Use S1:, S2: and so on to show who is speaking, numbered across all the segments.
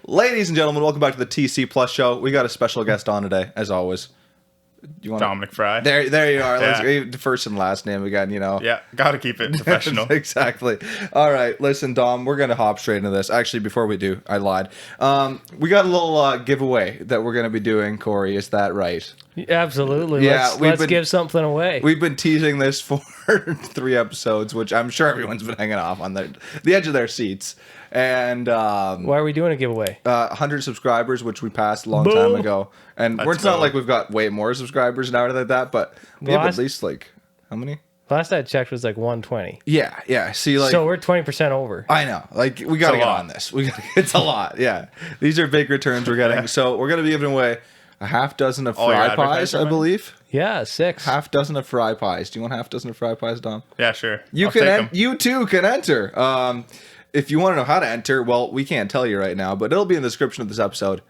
S1: Ladies and gentlemen, welcome back to the TC Plus show. We got a special guest on today, as always. You want
S2: Dominic Fry.
S1: There you are.
S2: Yeah.
S1: Let's first and last name again.
S2: Yeah, gotta keep it professional.
S1: Exactly. All right, listen, Dom. We're gonna hop straight into this. Actually, before we do, I lied. We got a little giveaway that we're gonna be doing. Corey, is that right?
S3: Absolutely.
S1: Yeah,
S3: let's give something away.
S1: We've been teasing this for 3 episodes, which I'm sure everyone's been hanging off on the edge of their seats. And
S3: why are we doing a giveaway?
S1: 100 subscribers, which we passed a long
S3: Boom.
S1: time ago. And
S2: Let's
S1: it's not
S2: go.
S1: like we've got way more subscribers and everything like that, but we have at least like how many?
S3: Last I checked was like 120.
S1: Yeah. See, like,
S3: So we're 20% over.
S1: I know, like, we gotta
S2: It's a
S1: get
S2: lot.
S1: on this. It's a lot. Yeah, these are big returns we're getting. So we're gonna be giving away a half dozen of
S2: All your
S1: fry pies,
S2: advertising
S1: I
S2: money?
S1: believe.
S3: Yeah, 6.
S1: Half dozen of fry pies. Do you want half dozen of fry pies, Dom?
S2: Yeah, sure.
S1: You
S2: I'll take 'em.
S1: you too can enter. If you want to know how to enter, well, we can't tell you right now, but it'll be in the description of this episode.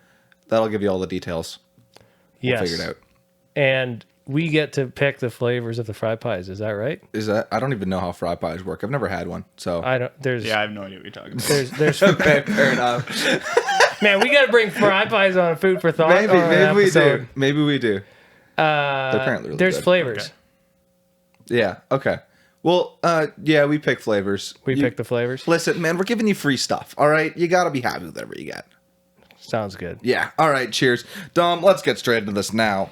S1: That'll give you all the details.
S3: Yes.
S1: Figure it out.
S3: And we get to pick the flavors of the fry pies. Is that right?
S1: I don't even know how fry pies work. I've never had one, so.
S3: I don't. There's.
S2: Yeah, I have no idea what you're talking about.
S3: There's.
S1: Okay, fair enough.
S3: Man, we got to bring fry pies on Food for Thought.
S1: Maybe
S3: on an
S1: we
S3: episode.
S1: do. Maybe we do. They're apparently really
S3: There's
S1: good.
S3: flavors.
S2: Okay.
S1: Yeah. Okay. Well, yeah, we pick flavors.
S3: We pick the flavors.
S1: Listen, man, we're giving you free stuff. All right, you gotta be happy with whatever you get.
S3: Sounds good.
S1: Yeah. All right. Cheers, Dom. Let's get straight into this now.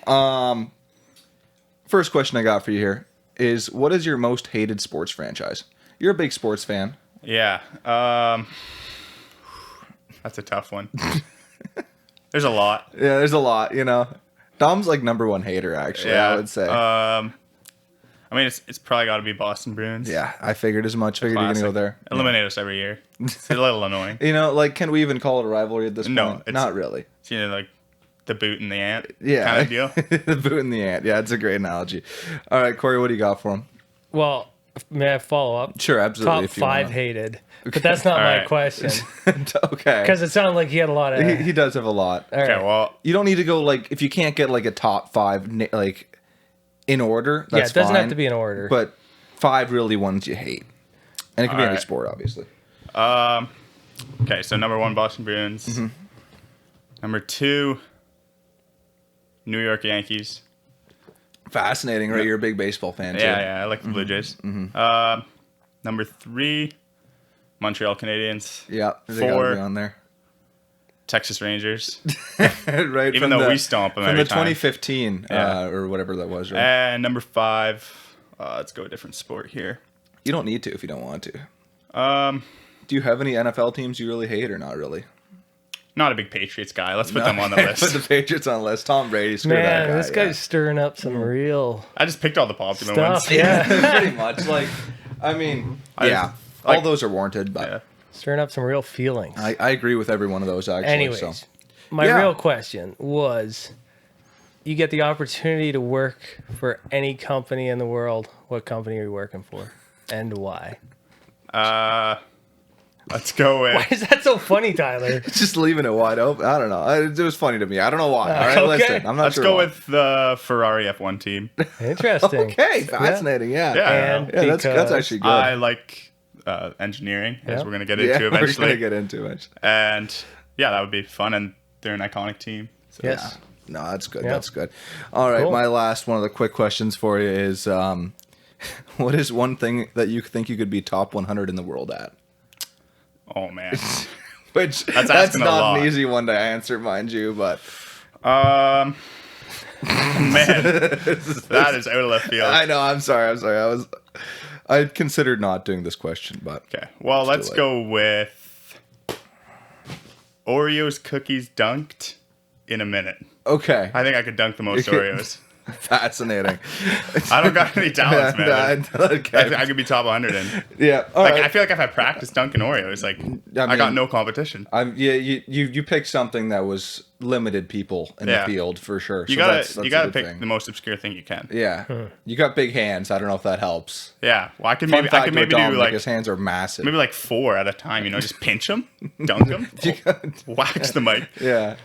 S1: First question I got for you here is: what is your most hated sports franchise? You're a big sports fan.
S2: Yeah. That's a tough one. There's a lot.
S1: Yeah, there's a lot. Dom's like number one hater. Actually,
S2: Yeah.
S1: I would say.
S2: I mean, it's probably got to be Boston Bruins.
S1: Yeah, I figured as much. Figured you're gonna go there.
S2: Eliminate us every year. It's a little annoying.
S1: Like, can we even call it a rivalry at this
S2: No,
S1: point?
S2: it's-
S1: Not really.
S2: It's like the boot and the ant
S1: Yeah,
S2: kind of deal.
S1: the boot and the ant. Yeah, it's a great analogy. All right, Corey, what do you got for him?
S3: Well, may I follow up?
S1: Sure, absolutely.
S3: Top
S1: if you
S3: 5
S1: wanna.
S3: hated. But that's not
S2: All
S3: my
S2: right.
S3: question.
S1: Okay.
S3: Because it sounded like he had a lot of.
S1: He does have a lot.
S3: All right.
S2: Okay, well,
S1: You don't need to go like if you can't get like a top 5 like in order.
S3: Yeah,
S1: That's
S3: it doesn't
S1: fine,
S3: have to be in order.
S1: But 5 really ones you hate, and it can be any
S2: Alright.
S1: sport, obviously.
S2: okay, so number 1, Boston Bruins.
S1: Mm-hmm.
S2: Number 2, New York Yankees.
S1: Fascinating, right? You're a big baseball fan too.
S2: Yeah, I like the Blue Jays. Number 3, Montreal Canadiens.
S1: Yeah, they gotta
S2: 4,
S1: be on there.
S2: Texas Rangers.
S1: Right.
S2: Even though we stomp them
S1: from
S2: every
S1: the
S2: time.
S1: 2015
S2: Yeah.
S1: or whatever that was. Right?
S2: And number 5, let's go a different sport here.
S1: You don't need to if you don't want to.
S2: Um,
S1: Do you have any NFL teams you really hate or not really?
S2: not a big Patriots guy. Let's put them on the
S1: Put
S2: list.
S1: the Patriots on the list. Tom Brady, screw that
S3: Man,
S1: guy.
S3: this guy's stirring up some real
S2: I just picked all the popular
S3: stuff.
S2: ones.
S3: Yeah.
S1: Pretty much. Like, I mean,
S2: I-
S1: yeah,
S2: like-
S1: all those are warranted, but
S2: Yeah.
S3: Stirring up some real feelings.
S1: I agree with every one of those actually.
S3: Anyways,
S1: So.
S3: my
S1: Yeah.
S3: real question was you get the opportunity to work for any company in the world. What company are you working for and why?
S2: Let's go with.
S3: Why is that so funny, Tyler?
S1: Just leaving it wide open. I don't know. It was funny to me. I don't know why. All right,
S3: Okay.
S1: listen. I'm not
S2: Let's
S1: sure.
S2: go
S1: why.
S2: with the Ferrari F1 team.
S3: Interesting.
S1: Okay, fascinating. Yeah.
S2: Yeah.
S3: And
S1: Yeah, that's
S3: because
S1: actually good.
S2: I like engineering, as
S3: Yeah.
S2: we're gonna get
S1: yeah,
S2: into
S1: we're
S2: eventually.
S1: gonna get into it.
S2: And yeah, that would be fun. And they're an iconic team. So.
S3: Yes.
S1: No, that's good.
S3: Yeah.
S1: That's good. All right,
S3: Cool.
S1: my last one of the quick questions for you is, what is one thing that you think you could be top 100 in the world at?
S2: Oh man.
S1: Which
S2: That's
S1: that's
S2: asking a
S1: not
S2: lot.
S1: an easy one to answer, mind you, but
S2: Man, that is out of left field.
S1: I know. I'm sorry. I considered not doing this question, but
S2: Okay. Well, let's
S1: late.
S2: go with Oreos cookies dunked in a minute.
S1: okay.
S2: I think I could dunk the most Oreos.
S1: Fascinating.
S2: I don't got any talents, man.
S1: Okay.
S2: I could be top 100 in.
S1: Yeah. All
S2: Like
S1: right.
S2: I feel like if I practiced dunking Oreos, like I got
S1: mean-
S2: no competition.
S1: Yeah, you picked something that was limited people in
S2: Yeah.
S1: the field for sure.
S2: You
S1: So
S2: gotta
S1: that's
S2: you
S1: a
S2: gotta
S1: good
S2: pick
S1: thing.
S2: the most obscure thing you can.
S1: Yeah, you got big hands. I don't know if that helps.
S2: Yeah. Well, I could
S1: Fun
S2: maybe
S1: fact about
S2: do
S1: Dominic,
S2: like
S1: his hands are massive.
S2: maybe like 4 at a time. You know, just pinch them, dunk them, wax the mic.
S1: yeah,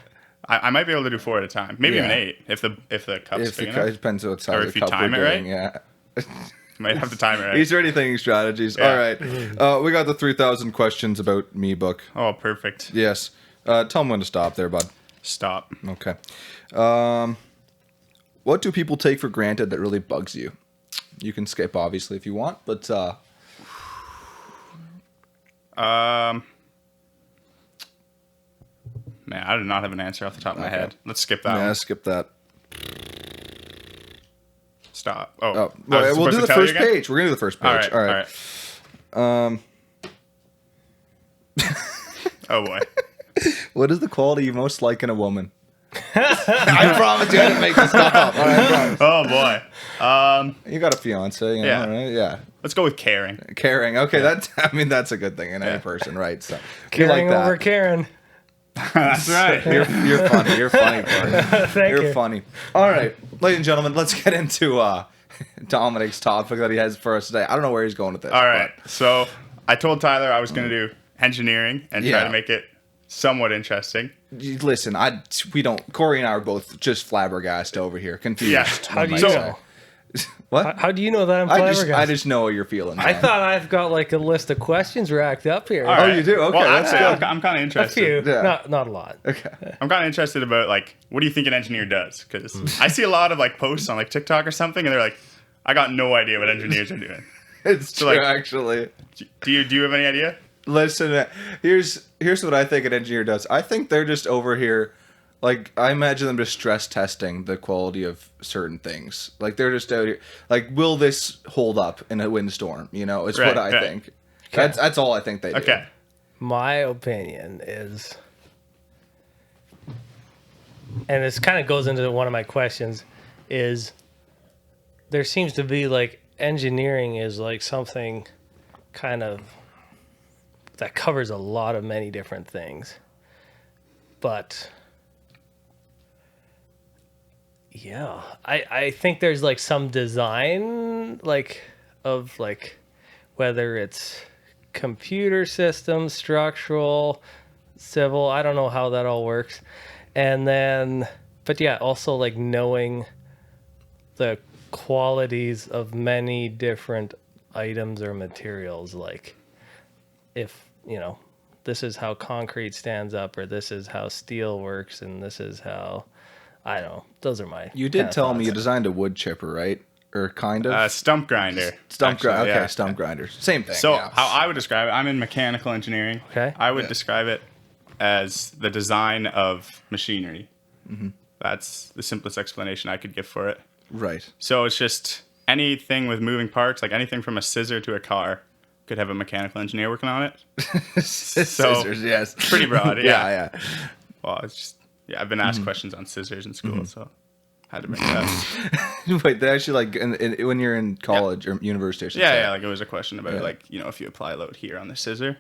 S2: I might be able to do 4 at a time. Maybe even
S1: Yeah.
S2: 8 if the cup's
S1: if
S2: big
S1: it
S2: enough.
S1: depends what
S2: Or
S1: size
S2: if
S1: of
S2: you
S1: cup
S2: time
S1: we're
S2: it
S1: doing. Yeah,
S2: Might have to time it right.
S1: he's already thinking strategies.
S2: Yeah.
S1: All right, we got the 3,000 questions about me book.
S2: Oh, perfect.
S1: Yes. Tell them when to stop there, bud.
S2: Stop.
S1: Okay. What do people take for granted that really bugs you? You can skip, obviously, if you want, but
S2: Man, I do not have an answer off the top of my
S1: Okay.
S2: head. Let's skip that
S1: yeah,
S2: one.
S1: skip that.
S2: Stop.
S1: Oh,
S2: I was
S1: well, we'll
S2: supposed
S1: do
S2: to
S1: the
S2: tell you
S1: first
S2: again?
S1: page. We're gonna do the first page.
S2: All right. All right. Oh boy.
S1: What is the quality you most like in a woman? I promise you I didn't make this stuff up. All right, I promise.
S2: Oh boy.
S1: You got a fiance, you know,
S2: Yeah.
S1: right? Yeah.
S2: Let's go with caring.
S1: Caring. Okay, that's a good thing in any person, right? So we
S3: Caring
S1: like that.
S3: over Karen.
S2: That's right.
S1: You're funny. You're funny, Corey.
S3: Thank
S1: You're
S3: you.
S1: funny. All right, ladies and gentlemen, let's get into Dominic's topic that he has for us today. I don't know where he's going with this.
S2: All right. So I told Tyler I was going to do engineering and try
S1: Yeah.
S2: to make it somewhat interesting.
S1: Listen, Corey and I are both just flabbergasted over here, confused.
S2: Yeah.
S3: How do you
S2: So-
S3: know?
S1: What?
S3: How do you know that I'm
S1: I
S3: flabbergasted?
S1: just know what you're feeling.
S3: I
S1: man.
S3: thought I've got like a list of questions racked up here.
S2: All
S1: Oh,
S2: right.
S1: you do? Okay,
S2: Well,
S1: that's
S2: actually,
S1: good.
S2: I'm kind of
S3: A
S2: interested.
S3: few,
S1: Yeah.
S3: not a lot.
S1: Okay.
S2: I'm kind of interested about like, what do you think an engineer does? Because I see a lot of like posts on like TikTok or something, and they're like, I got no idea what engineers are doing.
S1: It's
S2: So,
S1: true,
S2: like-
S1: actually.
S2: Do you have any idea?
S1: Listen, here's what I think an engineer does. I think they're just over here, like, I imagine them just stress testing the quality of certain things. Like, they're just out here, like, will this hold up in a windstorm? You know, is
S2: Right,
S1: what I
S2: right.
S1: think. That's all I think they do.
S2: Okay.
S3: My opinion is, and this kind of goes into one of my questions, is there seems to be like engineering is like something kind of that covers a lot of many different things. But yeah, I think there's like some design like of like whether it's computer systems, structural, civil, I don't know how that all works. And then but yeah, also like knowing the qualities of many different items or materials, like if you know this is how concrete stands up or this is how steel works and this is how I don't know, those are my
S1: You did
S3: kinda
S1: tell me you
S3: thoughts.
S1: designed a wood chipper, right? Or kind of?
S2: Stump grinder.
S1: Stump
S2: actually,
S1: grinder. Okay,
S2: yeah.
S1: stump grinders. Same thing.
S2: So
S1: yeah.
S2: how I would describe it, I'm in mechanical engineering.
S3: Okay.
S2: I would
S1: Yeah.
S2: describe it as the design of machinery.
S1: Mm-hmm.
S2: That's the simplest explanation I could give for it.
S1: Right.
S2: So it's just anything with moving parts, like anything from a scissor to a car, could have a mechanical engineer working on it.
S1: Scissors, yes.
S2: Pretty broad, yeah.
S1: yeah.
S2: Well, it's just I've been asked questions on scissors in school, so had to bring it up.
S1: Wait, they actually like when you're in college or university or something.
S2: Yeah, like it was a question about like if you apply load here on the scissor,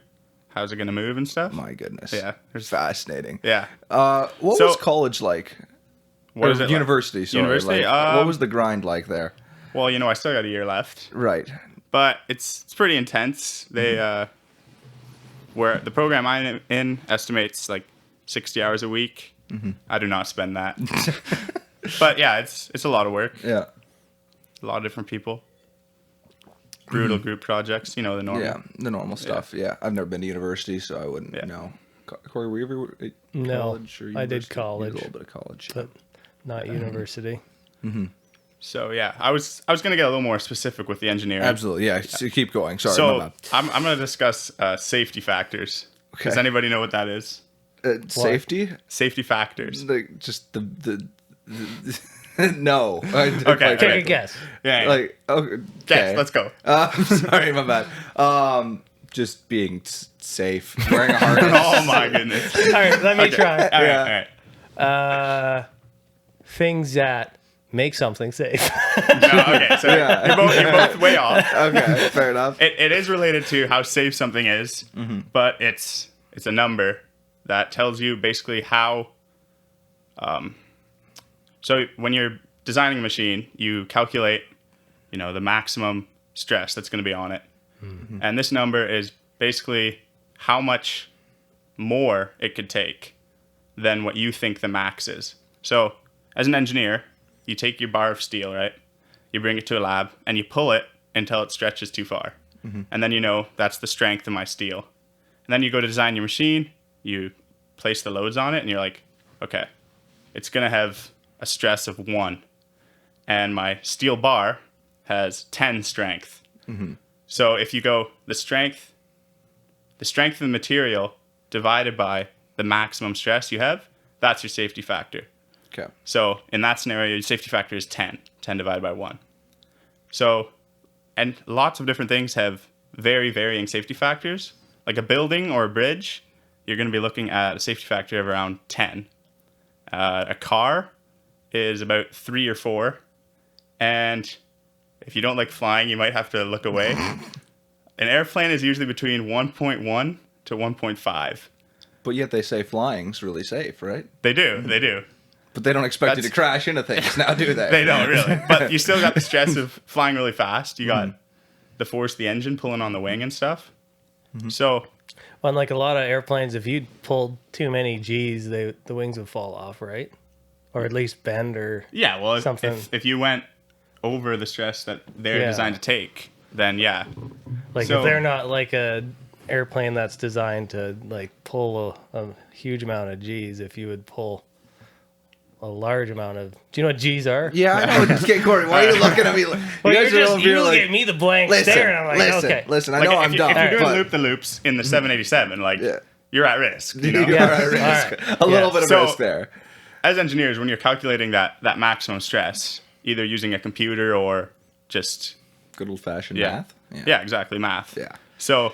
S2: how's it gonna move and stuff?
S1: My goodness.
S2: Yeah, there's
S1: Fascinating.
S2: yeah.
S1: What
S2: So-
S1: was college like?
S2: What
S1: Or
S2: is it?
S1: university, sorry.
S2: University?
S1: Like, what was the grind like there?
S2: Well, I still got a year left,
S1: Right.
S2: but it's pretty intense. They where the program I'm in estimates like 60 hours a week. I do not spend that. But yeah, it's a lot of work.
S1: Yeah.
S2: A lot of different people. Brutal group projects, the normal.
S1: Yeah. The normal stuff. Yeah. I've never been to university, so I wouldn't
S2: Yeah.
S1: know. Corey, were you ever at
S3: No,
S1: college or
S3: I did
S1: university? You did
S3: college.
S1: a little bit of college.
S3: But not university.
S2: So yeah, I was gonna get a little more specific with the engineering.
S1: Absolutely. Yeah. So keep going. Sorry. my
S2: So
S1: bad.
S2: I'm gonna discuss safety factors. Does
S1: Okay.
S2: anybody know what that is?
S1: Safety?
S2: Safety factors.
S1: Just the no.
S2: Okay.
S3: Take a guess.
S2: Yeah.
S1: Like okay.
S2: Guess, let's go.
S1: Sorry, my bad. Just being safe, wearing a harness.
S2: Oh my goodness.
S3: All right, let me
S2: Okay.
S3: try.
S2: All right,
S1: Yeah.
S2: all right.
S3: Things that make something safe.
S2: No, okay, so
S1: Yeah.
S2: you're both way off.
S1: Okay, fair enough.
S2: It is related to how safe something is, but it's a number that tells you basically how. So when you're designing a machine, you calculate, the maximum stress that's going to be on it, and this number is basically how much more it could take than what you think the max is. So as an engineer, you take your bar of steel, right? You bring it to a lab and you pull it until it stretches too far. And then that's the strength of my steel. And then you go to design your machine, you place the loads on it, and you're like, okay, it's going to have a stress of 1. And my steel bar has 10 strength. So if you go the strength of the material divided by the maximum stress you have, that's your safety factor.
S1: Okay.
S2: So in that scenario, your safety factor is 10 divided by 1. So, and lots of different things have very varying safety factors. Like a building or a bridge, you're going to be looking at a safety factor of around 10. A car is about 3 or 4. And if you don't like flying, you might have to look away. An airplane is usually between 1.1 to 1.5.
S1: But yet they say flying's really safe, right?
S2: They do.
S1: But they don't expect you to
S2: That's-
S1: crash into things now, do they?
S2: They don't really. But you still got the stress of flying really fast. You got the force of the engine pulling on the wing and stuff. So,
S3: Unlike a lot of airplanes, if you pulled too many G's, the wings would fall off, right? Or at least bend or
S2: yeah, well,
S3: Something.
S2: if you went over the stress that they're
S3: Yeah.
S2: designed to take, then yeah.
S3: like
S2: So-
S3: if they're not like a airplane that's designed to like pull a huge amount of G's, if you would pull a large amount of, do you know what G's are?
S1: Yeah, I know. Okay, Corey, why are you looking at me? Like,
S3: Well,
S1: you guys
S3: you're
S1: are
S3: just,
S1: over here
S3: you
S1: like,
S3: gave me the blank
S1: listen,
S3: stare, and I'm like,
S1: listen,
S3: okay.
S1: listen. I
S2: Like
S1: know
S2: if,
S1: I'm
S2: you,
S1: dumb,
S2: if you're doing
S1: but
S2: loop the loops in the 787, like
S1: Yeah.
S2: you're at risk. You know?
S1: you're
S3: Yeah.
S1: at risk. A little bit of
S2: So-
S1: risk there.
S2: As engineers, when you're calculating that maximum stress, either using a computer or just
S1: Good old fashioned
S2: yeah,
S1: math.
S2: yeah, exactly, math.
S1: Yeah.
S2: So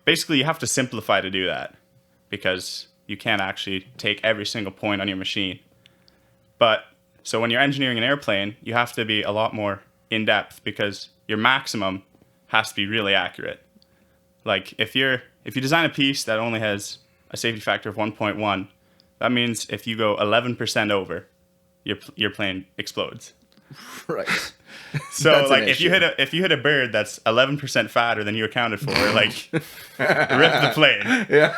S2: basically, you have to simplify to do that because you can't actually take every single point on your machine. But so when you're engineering an airplane, you have to be a lot more in depth because your maximum has to be really accurate. Like if you design a piece that only has a safety factor of 1.1, that means if you go 11% over, your plane explodes.
S1: Right.
S2: So
S1: That's an
S2: like if you
S1: issue.
S2: hit a bird that's 11% fatter than you accounted for, like rip the plane.
S1: Yeah.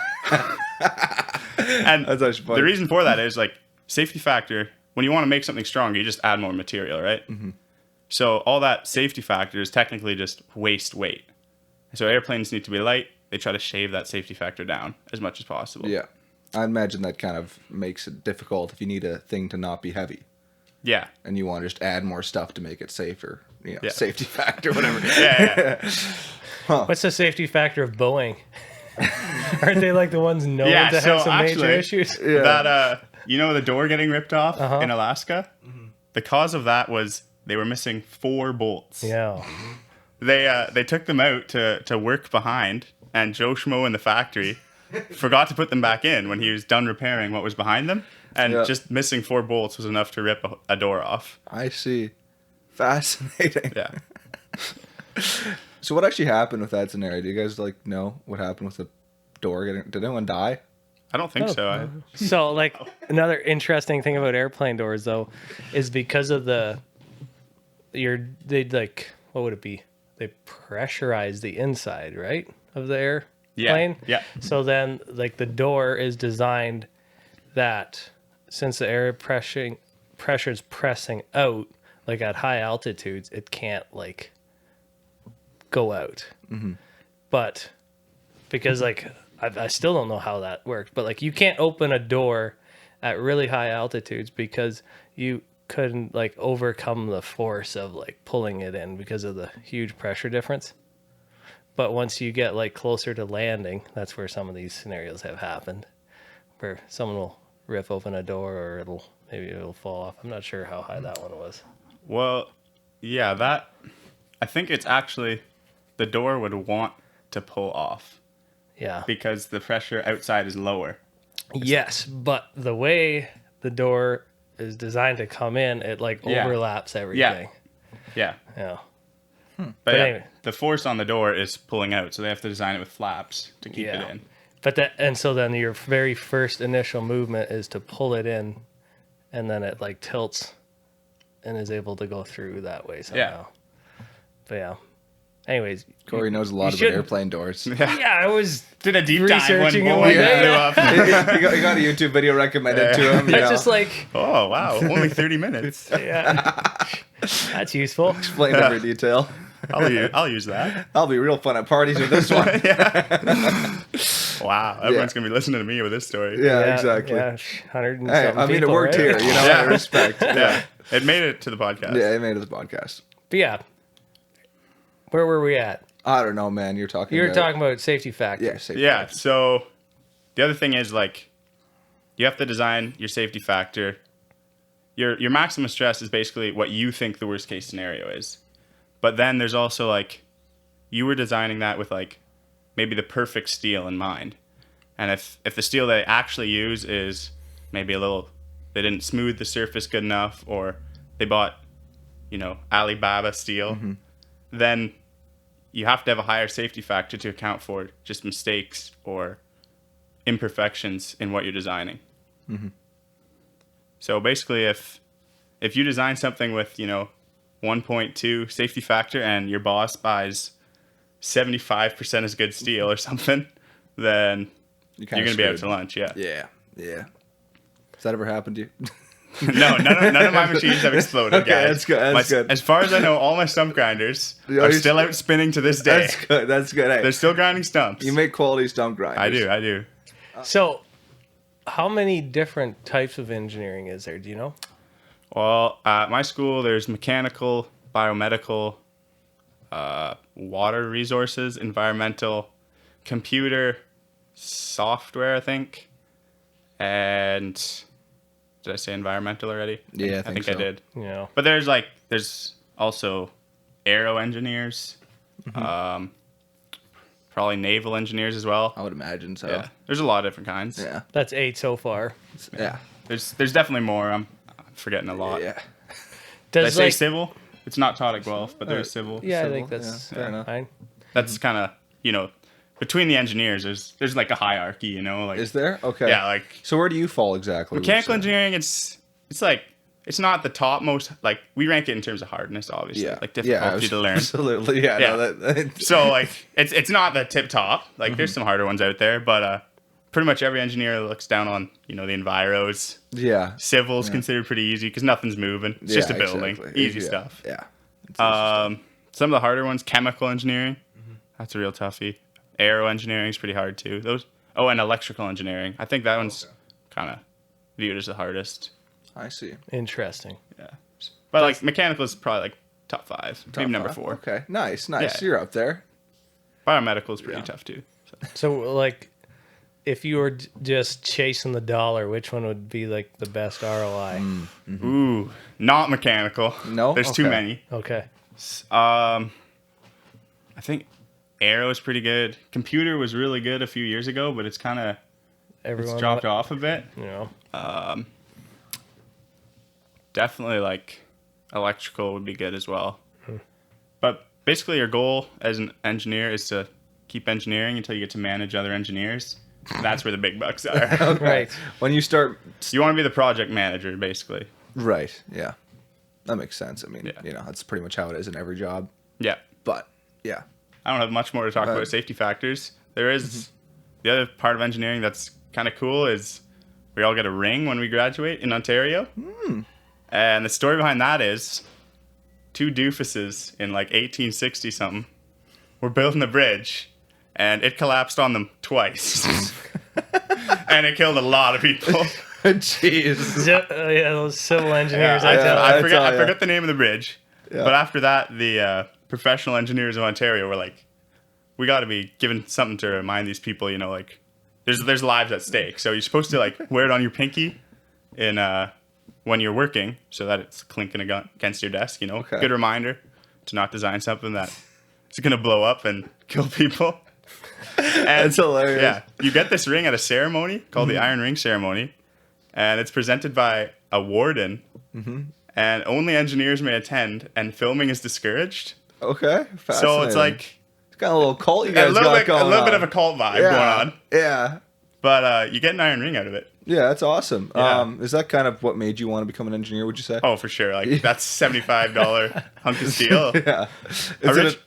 S2: And
S1: That's actually funny.
S2: the reason for that is like safety factor. When you want to make something stronger, you just add more material, right?
S1: Mm-hmm.
S2: So all that safety factor is technically just waste weight. So airplanes need to be light. They try to shave that safety factor down as much as possible.
S1: Yeah. I imagine that kind of makes it difficult if you need a thing to not be heavy
S2: Yeah.
S1: and you want to just add more stuff to make it safer. You know,
S2: Yeah.
S1: safety factor, whatever.
S2: Yeah.
S3: What's the safety factor of Boeing? Aren't they like the ones known
S2: Yeah,
S3: to
S2: so
S3: have some major
S2: actually-
S3: issues?
S1: Yeah.
S2: That you know the door getting ripped off
S3: Uh-huh.
S2: in Alaska? The cause of that was they were missing 4 bolts.
S3: Yeah.
S2: They took them out to work behind, and Joe Schmo in the factory forgot to put them back in when he was done repairing what was behind them, and
S1: Yeah.
S2: just missing 4 bolts was enough to rip a door off.
S1: I see. Fascinating.
S2: Yeah.
S1: So what actually happened with that scenario? Do you guys like know what happened with the door getting? Did anyone die?
S2: I don't think so.
S3: So, like, another interesting thing about airplane doors, though, is because of they like, what would it be? They pressurize the inside, right, of the airplane.
S2: Yeah.
S3: So then, like, the door is designed that since the air pressure is pressing out, like at high altitudes, it can't like go out. But because like I still don't know how that works, but like you can't open a door at really high altitudes because you couldn't like overcome the force of like pulling it in because of the huge pressure difference. But once you get like closer to landing, that's where some of these scenarios have happened, where someone will rip open a door or maybe it'll fall off. I'm not sure how high that one was.
S2: Well, yeah, I think it's actually the door would want to pull off
S3: Yeah.
S2: because the pressure outside is lower.
S3: Yes, but the way the door is designed to come in, it like
S2: Yeah.
S3: overlaps everything.
S2: Yeah.
S3: Yeah.
S2: But yeah,
S3: anyway.
S2: the force on the door is pulling out, so they have to design it with flaps to keep
S3: Yeah.
S2: it in.
S3: But so then your very first initial movement is to pull it in, and then it like tilts and is able to go through that way somehow. But yeah. Anyways,
S1: Corey knows a lot about
S3: shouldn't-
S1: airplane doors.
S3: yeah, I was
S2: Did a deep dive when
S3: Researching it
S2: Boeing
S3: one day.
S2: blew up.
S1: he got a YouTube video recommended to him. You
S3: it's
S1: know,
S3: just like,
S2: Oh wow, only 30 minutes.
S3: yeah, that's useful.
S1: explain every detail.
S2: I'll use that.
S1: I'll be real fun at parties with this one.
S2: Wow, everyone's gonna be listening to me with this story.
S1: Yeah, exactly.
S3: Yeah, 100 and
S1: Hey,
S3: something
S1: I mean, it
S3: people,
S1: worked
S3: right?
S1: here. You know,
S2: Yeah.
S1: I respect.
S2: Yeah, it made it to the podcast.
S1: Yeah, it made it to the podcast.
S3: But yeah, where were we at?
S1: I don't know, man. You're talking.
S3: You were
S1: about,
S3: talking about safety factors.
S1: Yeah, safety
S2: Yeah.
S1: factors.
S2: So the other thing is like you have to design your safety factor. Your maximum stress is basically what you think the worst case scenario is. But then there's also like you were designing that with like maybe the perfect steel in mind. And if the steel they actually use is maybe they didn't smooth the surface good enough, or they bought, Alibaba steel, then you have to have a higher safety factor to account for just mistakes or imperfections in what you're designing. So basically, if you design something with 1.2 safety factor and your boss buys 75% as good steel or something, then you're going to be out to lunch. Yeah.
S1: Yeah. Has that ever happened to you?
S2: No, none of my machines have exploded,
S1: Okay,
S2: guys.
S1: that's good, that's good.
S2: As far as I know, all my stump grinders
S1: Yeah,
S2: are
S1: you're-
S2: still out spinning to this day.
S1: That's good. That's good. Hey,
S2: They're still grinding stumps.
S1: you make quality stump grinders.
S2: I do.
S3: So, how many different types of engineering is there? Do you know?
S2: Well, at my school, there's mechanical, biomedical, water resources, environmental, computer, software, I think, and did I say environmental already?
S1: Yeah, I
S2: I
S1: think
S2: think I
S1: so.
S2: did.
S3: You know.
S2: But there's also aero engineers, probably naval engineers as well.
S1: I would imagine so.
S2: Yeah, there's a lot of different kinds.
S1: Yeah.
S3: That's 8 so far.
S1: Yeah.
S2: There's definitely more. I'm forgetting a lot.
S1: Yeah.
S2: Did I
S3: Does
S2: say civil? It's not taught at Guelph, but there's civil.
S3: Yeah, I
S1: Civil,
S3: think that's
S1: yeah, fair enough.
S3: fine.
S2: That's kind of between the engineers. There's like a hierarchy. Like
S1: Is there? Okay.
S2: yeah, like
S1: So where do you fall exactly? would you
S2: mechanical
S1: say?
S2: engineering. It's like it's not the top most. Like we rank it in terms of hardness, obviously.
S1: Yeah.
S2: Like difficulty to learn.
S1: Absolutely. Yeah.
S2: Yeah.
S1: No, that,
S2: So like it's not the tip top. Like there's some harder ones out there, but pretty much every engineer looks down on the enviros.
S1: yeah.
S2: Civil's considered pretty easy because nothing's moving. It's just a
S1: Yeah,
S2: building.
S1: exactly.
S2: Easy
S1: Yeah.
S2: stuff.
S1: Yeah.
S2: Some of the harder ones, chemical engineering. That's a real toughie. Aero engineering is pretty hard too. And electrical engineering. I think that one's kind of viewed as the hardest.
S1: I see.
S3: Interesting.
S2: Yeah. But like mechanical is probably like top 5, maybe
S1: Top
S2: number
S1: five.
S2: 4.
S1: Okay. Nice. Nice.
S2: Yeah.
S1: You're up there.
S2: Biomedical is pretty
S1: Yeah.
S2: tough too. So.
S3: So, like, if you were just chasing the dollar, which one would be like the best ROI?
S2: Ooh, not mechanical.
S1: No?
S2: There's too
S1: Okay.
S2: many.
S3: Okay.
S2: I think aero is pretty good. Computer was really good a few years ago, but it's kind of
S3: Everyone
S2: dropped off a bit.
S3: You know.
S2: Definitely like electrical would be good as well. But basically your goal as an engineer is to keep engineering until you get to manage other engineers. That's where the big bucks are.
S3: Right.
S1: When you start.
S2: You want to be the project manager, basically.
S1: Right. Yeah. That makes sense. I mean,
S2: Yeah.
S1: that's pretty much how it is in every job.
S2: Yeah.
S1: But yeah.
S2: I don't have much more to talk about safety factors. There is the other part of engineering that's kind of cool is we all get a ring when we graduate in Ontario. And the story behind that is 2 doofuses in like 1860 something were building a bridge and it collapsed on them twice. And it killed a lot of people.
S1: Jeez.
S3: Yeah, those civil engineers.
S1: Yeah,
S3: I
S1: yeah.
S3: tell.
S2: I
S1: That's all, yeah.
S2: forgot the name of the bridge.
S1: Yeah.
S2: But after that, the professional engineers of Ontario were like, we got to be given something to remind these people, like there's lives at stake. So you're supposed to like wear it on your pinky in when you're working so that it's clinking against your desk,
S1: Okay.
S2: Good reminder to not design something that is going to blow up and kill people. And
S1: That's hilarious.
S2: yeah, you get this ring at a ceremony called the Iron Ring Ceremony, and it's presented by a warden, and only engineers may attend, and filming is discouraged.
S1: Okay.
S2: So it's like
S1: It's got a little cult you
S2: a
S1: guys
S2: little
S1: got
S2: bit,
S1: going
S2: a little bit
S1: on.
S2: of a cult vibe
S1: yeah.
S2: going on,
S1: Yeah.
S2: but you get an iron ring out of it.
S1: Yeah, that's awesome.
S2: Yeah.
S1: Is that kind of what made you want to become an engineer, would you say?
S2: Oh, for sure. Like that's $75 hunk of steel.
S1: Yeah.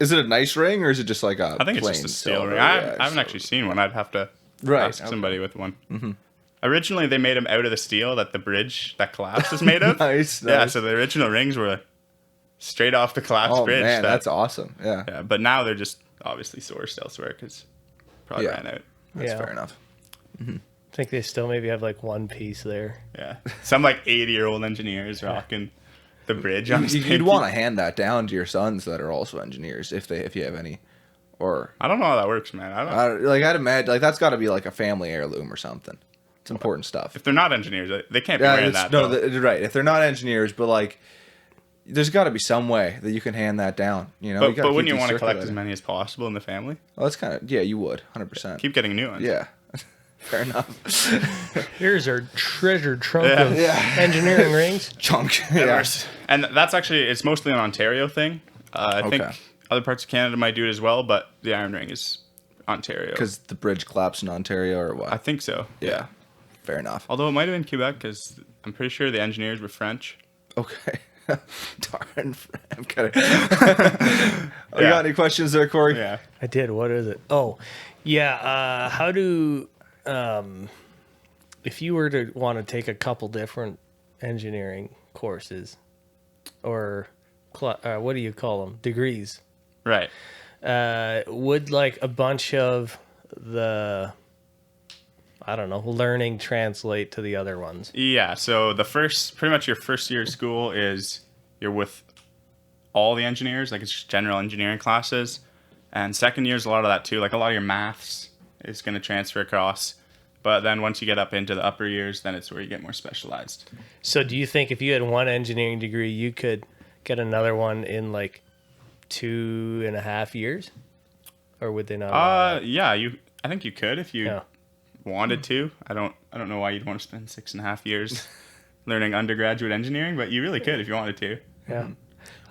S1: Is it a nice ring or is it just like a
S2: I think it's
S1: plain
S2: just a steel
S1: silver?
S2: ring. I haven't actually seen one. I'd have to
S1: Right,
S2: ask
S1: okay.
S2: somebody with one. Originally, they made them out of the steel that the bridge that collapsed was made of.
S1: Nice,
S2: Yeah,
S1: nice.
S2: so the original rings were straight off the collapsed
S1: Oh
S2: bridge.
S1: man, that's awesome. Yeah,
S2: Yeah, but now they're just obviously sourced elsewhere because probably
S1: Yeah.
S2: ran out.
S1: that's
S3: Yeah.
S1: fair enough.
S3: I think they still maybe have like one piece there.
S2: Yeah, some like 80-year-old engineers rocking the bridge on his
S1: You'd
S2: pinky.
S1: want to hand that down to your sons that are also engineers if you have any, or
S2: I don't know how that works, man. I don't.
S1: I'd imagine like that's got to be like a family heirloom or something. It's important stuff.
S2: If they're not engineers, they can't be
S1: Yeah,
S2: wearing
S1: it's-
S2: that.
S1: no,
S2: though.
S1: right. If they're not engineers, but like, there's got to be some way that you can hand that down. You know,
S2: but
S1: you gotta
S2: wouldn't
S1: keep
S2: you want to
S1: these
S2: collect as
S1: circulating.
S2: many as possible in the family?
S1: Well, that's kind of you would 100%.
S2: Keep getting new ones.
S1: Yeah, fair enough.
S3: Here's our treasure trunk
S2: Yeah.
S3: of
S1: Yeah.
S3: engineering rings.
S1: Chunk.
S2: And
S1: Yeah.
S2: there's- And that's actually, it's mostly an Ontario thing. I think
S1: Okay.
S2: other parts of Canada might do it as well, but the Iron Ring is Ontario.
S1: Because the bridge collapsed in Ontario or what?
S2: I think so.
S1: yeah. Fair enough.
S2: Although it might have been Quebec because I'm pretty sure the engineers were French.
S1: Okay. Darn. I'm kidding. You got any questions there, Corey?
S2: Yeah.
S3: I did. What is it? Oh, yeah. How do, if you were to want to take a couple different engineering courses, or what do you call them? Degrees.
S2: Right.
S3: Would like a bunch of the, I don't know, learning translate to the other ones?
S2: Yeah. So pretty much your first year of school is you're with all the engineers, like it's just general engineering classes. And second year is a lot of that too. Like a lot of your maths is going to transfer across. But then once you get up into the upper years, then it's where you get more specialized.
S3: So do you think if you had one engineering degree, you could get another one in like 2.5 years? Or would they not? allow that?
S2: Yeah, I think you could if you
S3: Yeah.
S2: wanted to. I don't know why you'd want to spend 6.5 years learning undergraduate engineering, but you really could if you wanted to.
S3: Yeah.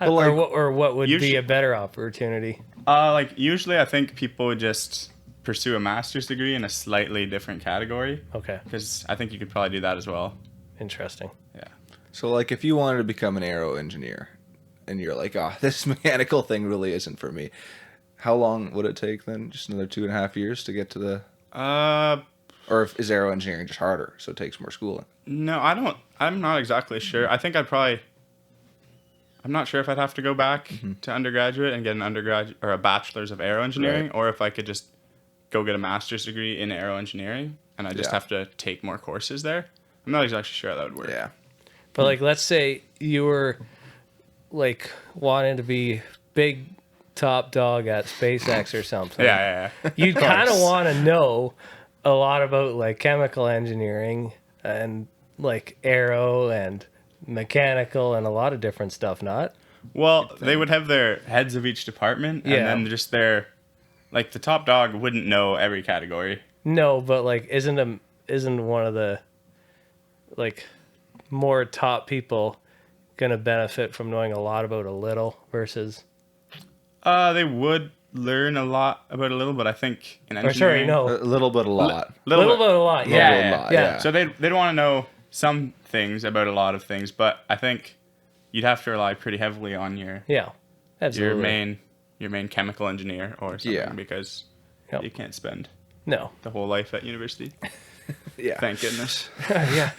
S1: Well, like,
S3: or what would be
S2: usually-
S3: a better opportunity?
S2: Like usually I think people would just pursue a master's degree in a slightly different category
S3: Okay.
S2: because I think you could probably do that as well.
S3: Interesting.
S2: Yeah.
S1: So, like, if you wanted to become an aero engineer and you're like, this mechanical thing really isn't for me, how long would it take then? Just another 2.5 years to get to the. Or is aero engineering just harder, so it takes more schooling?
S2: No, I'm not exactly sure. I think I'm not sure if I'd have to go back to undergraduate and get an undergraduate or a bachelor's of aero engineering,
S1: Right.
S2: or if I could just go get a master's degree in aero engineering and I just
S1: Yeah.
S2: have to take more courses there. I'm not exactly sure how that would work.
S1: Yeah.
S3: But like, let's say you were like wanting to be big top dog at SpaceX or something.
S2: Yeah.
S3: You'd
S2: Of course.
S3: kind of want to know a lot about like chemical engineering and like aero and mechanical and a lot of different stuff, not?
S2: Well, they would have their heads of each department, and
S3: Yeah.
S2: then just like the top dog wouldn't know every category.
S3: No, but like isn't one of the like more top people gonna benefit from knowing a lot about a little versus
S2: They would learn a lot about a little, but I think in
S3: or
S2: engineering,
S3: sorry,
S1: A
S3: no.
S1: little bit, a lot.
S3: Little bit a lot.
S1: Little
S3: Yeah.
S1: bit, a
S2: yeah,
S1: lot,
S3: yeah.
S1: yeah.
S2: So they'd want to know some things about a lot of things, but I think you'd have to rely pretty heavily on your
S3: Yeah. Absolutely.
S2: main chemical engineer or something
S1: Yeah.
S2: because
S3: Yep.
S2: you can't spend
S3: No.
S2: the whole life at university.
S1: Yeah.
S2: Thank goodness.
S3: Yeah.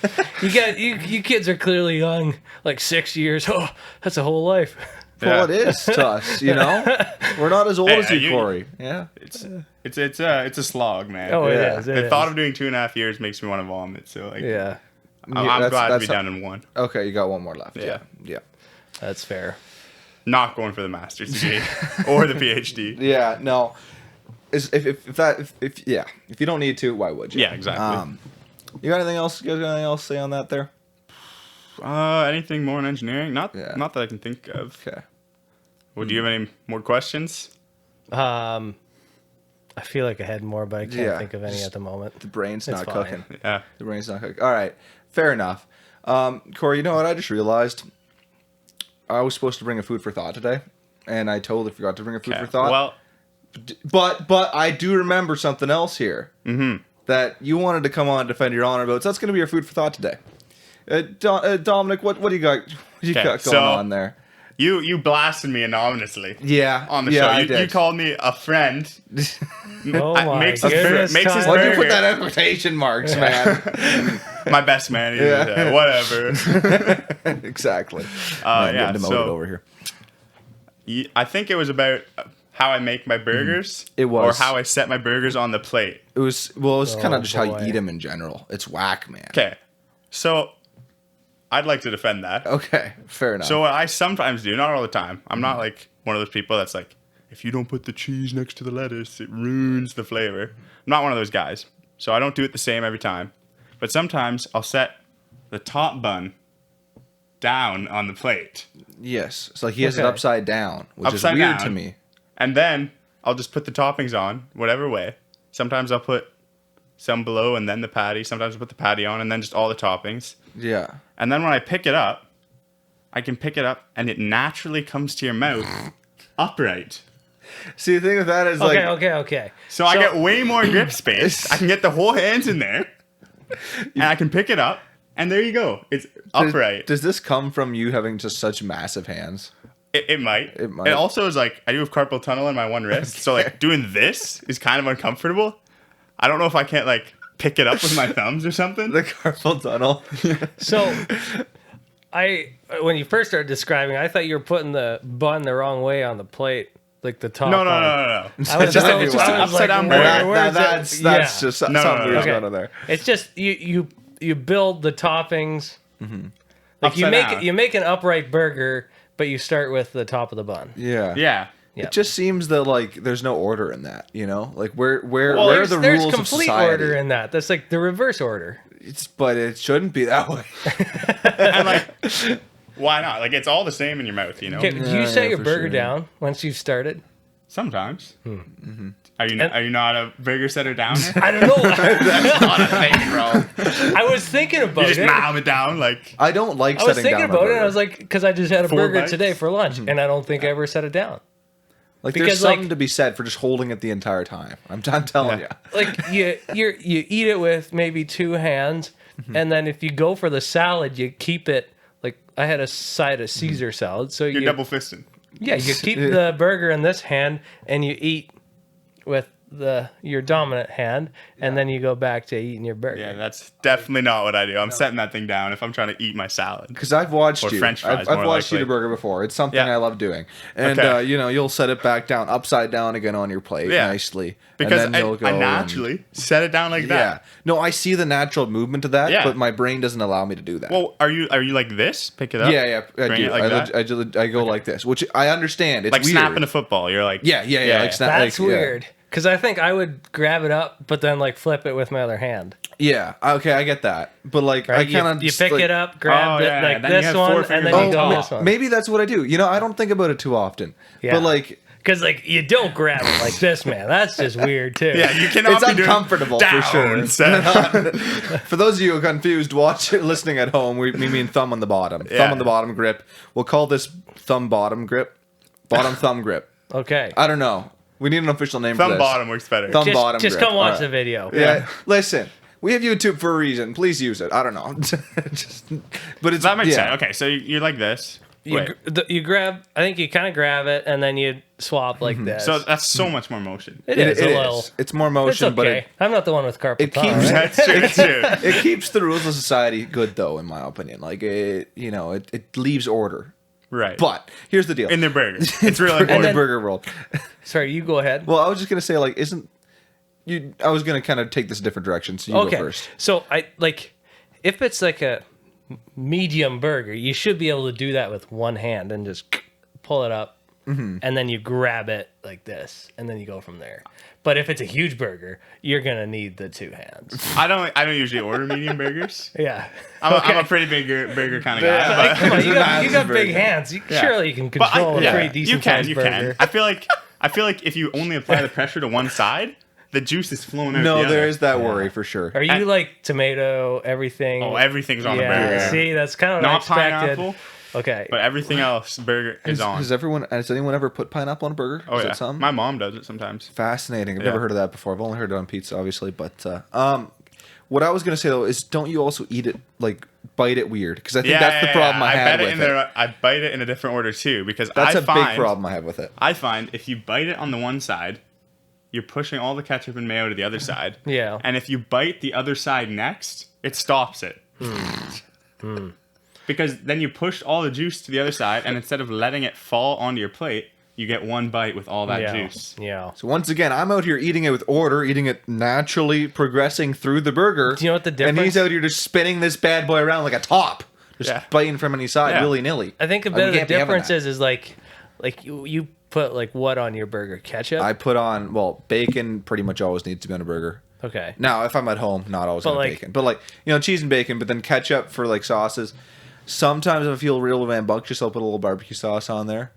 S3: You kids are clearly young, like 6 years. Oh, that's a whole life.
S1: Well, it is to us, you know? We're not as old
S2: Hey,
S1: as you,
S2: you-
S1: Corey. Yeah.
S2: It's a slog, man.
S3: Oh,
S1: Yeah.
S3: it is.
S2: The thought of doing 2.5 years makes me want to vomit. So like,
S3: Yeah.
S2: I'm
S1: Yeah,
S2: glad to be
S1: that's
S2: down in one.
S1: Okay, you got one more left.
S2: Yeah.
S1: Yeah.
S3: That's fair.
S2: Not going for the master's degree or the PhD.
S1: Yeah, no. If you don't need to, why would you?
S2: Yeah, exactly.
S1: You got anything else? You guys got anything else to say on that there?
S2: Anything more in engineering? Not
S1: Yeah.
S2: that I can think of.
S1: Okay.
S2: Well, do you have any more questions?
S3: I feel like I had more, but I can't
S1: Yeah,
S3: think of any
S1: just-
S3: at the moment.
S1: The brain's
S3: It's
S1: not
S3: fine.
S1: cooking.
S2: Yeah.
S1: The brain's not cooking. All right. Fair enough. Corey, you know what? I just realized I was supposed to bring a food for thought today, and I totally forgot to bring a food for thought.
S2: Well,
S1: But I do remember something else here that you wanted to come on and defend your honor about. So that's going to be your food for thought today. Dominic, what do you got? What do you
S2: Okay,
S1: got going
S2: so-
S1: on there?
S2: you blasted me anonymously
S1: Yeah,
S2: on the
S1: yeah,
S2: show.
S1: I
S2: You
S1: did.
S2: called me a friend.
S3: Oh my
S2: makes his-
S3: goodness.
S2: makes his
S3: Tyler.
S1: Why'd you put
S2: burger.
S1: that in quotation marks, man?
S2: My best man.
S1: Yeah.
S2: Whatever.
S1: Exactly.
S2: Yeah.
S1: Getting demoted
S2: So
S1: over here.
S2: I think it was about how I make my burgers.
S1: It was.
S2: Or how I set my burgers on the plate.
S1: It was kind
S3: Oh,
S1: of just how
S3: boy.
S1: you eat them in general. It's whack, man.
S2: Okay. So I'd like to defend that.
S1: Okay, fair enough.
S2: So what I sometimes do, not all the time. I'm not like one of those people that's like, if you don't put the cheese next to the lettuce, it ruins the flavor. I'm not one of those guys. So I don't do it the same every time. But sometimes I'll set the top bun down on the plate.
S1: yes, it's like he has it
S3: Okay.
S1: upside down, which
S2: Upside
S1: is weird
S2: down.
S1: to me.
S2: And then I'll just put the toppings on, whatever way. Sometimes I'll put some below and then the patty. Sometimes I'll put the patty on and then just all the toppings.
S1: Yeah.
S2: And then when I pick it up, I can pick it up and it naturally comes to your mouth upright.
S1: See, the thing with that is like,
S3: Okay.
S2: So I get way more grip space. I can get the whole hands in there. And I can pick it up. And there you go. It's upright.
S1: does this come from you having just such massive hands?
S2: It might.
S1: It might.
S2: It also is like, I do have carpal tunnel in my one wrist. So like doing this is kind of uncomfortable. I don't know if I can't like pick it up with my thumbs or something.
S1: The carpal tunnel.
S3: So, when you first started describing, I thought you were putting the bun the wrong way on the plate, like the top.
S2: No.
S3: I was,
S2: It's just
S3: I
S2: a-
S3: was-
S2: it's just
S3: I
S2: an
S3: was
S2: upside down
S3: where-
S2: burger.
S3: where is it?
S1: That's
S3: Yeah.
S1: just
S2: No,
S1: something
S2: no.
S1: weird's
S3: Okay.
S1: going on there.
S3: It's just you build the toppings. Like you
S2: Upside
S3: make
S2: down.
S3: you make an upright burger, but you start with the top of the bun.
S1: Yeah.
S2: Yeah.
S3: Yeah.
S1: It just seems that like there's no order in that, you know? Like where
S2: Well,
S1: are the
S3: There's
S1: rules of
S3: complete
S1: society?
S3: order in that. That's like the reverse order.
S1: But it shouldn't be that way.
S2: And like, why not? Like, it's all the same in your mouth, you know?
S3: Okay, do
S1: Yeah,
S3: you set
S1: yeah,
S3: your
S1: for
S3: burger
S1: sure.
S3: down once you've started?
S2: Sometimes.
S1: Mm-hmm.
S2: Are you not a burger setter downer?
S3: I don't know.
S2: That's not a thing, bro.
S3: I was thinking
S2: You
S3: about
S2: just
S3: it.
S2: mom it down, like.
S1: I don't like
S3: I was
S1: setting
S3: thinking
S1: down
S3: about
S1: my
S3: it, and I was
S1: burger.
S3: like, because I just had a
S2: 4
S3: burger
S2: bites?
S3: today for lunch, and I don't think I ever set it down.
S1: like
S3: because,
S1: there's something
S3: like-
S1: to be said for just holding it the entire time. I'm telling
S2: Yeah.
S1: you.
S3: Like you eat it with maybe 2 hands,
S1: Mm-hmm.
S3: and then if you go for the salad, you keep it. Like I had a side of Caesar salad, so
S2: You're
S3: you
S2: double fisting.
S3: yeah you keep the burger in this hand, and you eat with your dominant hand, and then you go back to eating your burger.
S2: Yeah, that's definitely not what I do. I'm setting that thing down if I'm trying to eat my salad.
S1: Because I've watched
S2: Or
S1: you.
S2: French fries,
S1: I've
S2: more
S1: watched you
S2: likely.
S1: eat a burger before. It's something
S2: Yeah.
S1: I love doing. And
S2: Okay.
S1: you'll set it back down, upside down again on your plate
S2: Yeah.
S1: nicely.
S2: Because
S1: and then you'll go
S2: I
S1: and-
S2: naturally set it down like
S1: Yeah.
S2: that.
S1: No, I see the natural movement of that,
S2: Yeah.
S1: but my brain doesn't allow me to do that.
S2: Well, are you like this? Pick it up?
S1: yeah, I
S2: Bring
S1: do.
S2: it like that?
S1: I go like this, which I understand. It's
S2: Like
S1: weird.
S2: snapping a football. You're like.
S1: Yeah, like snap.
S3: That's
S1: like, yeah.
S3: weird. Because I think I would grab it up, but then like flip it with my other hand.
S1: Yeah, okay, I get that. But like, I
S3: Right?
S1: kind of
S3: You pick it up, grab
S2: Oh,
S3: it
S2: yeah,
S3: like
S2: then you
S3: this
S2: have 4
S3: one, and
S2: fingers
S3: then
S2: on
S3: you go
S2: top.
S3: this one.
S1: Maybe that's what I do. You know, I don't think about it too often.
S3: Yeah.
S1: But like,
S3: Because like you don't grab it like this, man. That's just weird too.
S2: Yeah, you cannot
S1: It's
S2: be doing
S1: uncomfortable, for
S2: down,
S1: sure.
S2: set up.
S1: for those of you who are confused, listening at home, we mean thumb on the bottom.
S2: Yeah.
S1: Thumb on the bottom grip. We'll call this thumb bottom grip. Bottom thumb grip.
S3: Okay.
S1: I don't know. We need an official name for
S2: Thumb
S1: this.
S2: bottom works better.
S1: Thumb
S3: just
S1: bottom
S3: just
S1: grip.
S3: come watch
S1: All
S3: the
S1: right.
S3: video.
S1: Yeah. Listen, we have YouTube for a reason. Please use it. I don't know. But it's
S2: That makes
S1: yeah.
S2: sense. Okay, so you're like this. Wait.
S3: You grab. I think you kind of grab it, and then you swap like this.
S2: So that's so much more motion.
S3: it is
S1: It
S3: a little.
S1: is. It's more
S3: It's
S1: motion, but
S3: okay. I'm not the one with carpal
S1: it
S3: tunnel,
S1: keeps-
S3: right?
S2: That's true. That's true.
S1: it keeps the rules of society good, though, in my opinion. Like it leaves order.
S2: Right.
S1: But here's the deal.
S2: in their burger, it's really
S1: in
S2: important.
S1: the burger world.
S3: Sorry, you go ahead.
S1: Well, I was just gonna say, like, isn't you? I was gonna kind of take this a different direction, so you
S3: Okay.
S1: go first.
S3: So I like if it's like a medium burger, you should be able to do that with one hand and just pull it up,
S1: Mm-hmm.
S3: and then you grab it like this, and then you go from there. But if it's a huge burger, you're gonna need the 2 hands.
S2: I don't usually order medium burgers.
S3: Yeah.
S2: I'm a pretty big burger kind of guy.
S3: Like,
S2: But,
S3: come on, you got
S1: Massive
S3: big
S1: burger.
S3: hands.
S2: Yeah.
S3: Surely you can
S2: but
S3: control a pretty decent
S2: you can,
S3: sized
S2: you
S3: burger.
S2: can. I feel like if you only apply the pressure to one side, the juice is flowing out.
S1: No,
S2: the
S1: there
S2: other.
S1: is that worry for sure.
S3: Are you like tomato everything?
S2: Oh, everything's on
S3: yeah.
S2: the burger.
S1: Yeah.
S3: See, that's kind of what I
S2: Not
S3: expected.
S2: pineapple,
S3: Okay.
S2: but everything else burger is on.
S1: Has anyone ever put pineapple on a burger?
S2: Oh
S1: Is
S2: yeah,
S1: it something?
S2: my mom does it sometimes.
S1: Fascinating. I've
S2: Yeah.
S1: never heard of that before. I've only heard it on pizza, obviously. But what I was gonna say though is, don't you also eat it like bite it weird? Because I think that's the problem I had with it.
S2: I bite it in a different order too because
S1: That's
S2: I
S1: a
S2: find,
S1: big problem I have with it.
S2: I find if you bite it on the one side, you're pushing all the ketchup and mayo to the other side.
S3: Yeah.
S2: And if you bite the other side next, it stops it. because then you push all the juice to the other side, and instead of letting it fall onto your plate, you get one bite with all that
S3: yeah.
S2: juice.
S3: Yeah.
S1: So once again, I'm out here eating it with order, eating it naturally, progressing through the burger.
S3: Do you know what the
S1: And he's
S3: difference-
S1: out here just spinning this bad boy around like a top, just
S2: Yeah.
S1: biting from any side,
S2: Yeah.
S1: willy nilly.
S3: I think a bit of the difference is like you put like what on your burger? Ketchup?
S1: I put on bacon. Pretty much always needs to be on a burger.
S3: Okay.
S1: Now, if I'm at home, not always on
S3: like-
S1: bacon, but like cheese and bacon. But then ketchup for like sauces. Sometimes if I feel real rambunctious, I'll put a little barbecue sauce on there.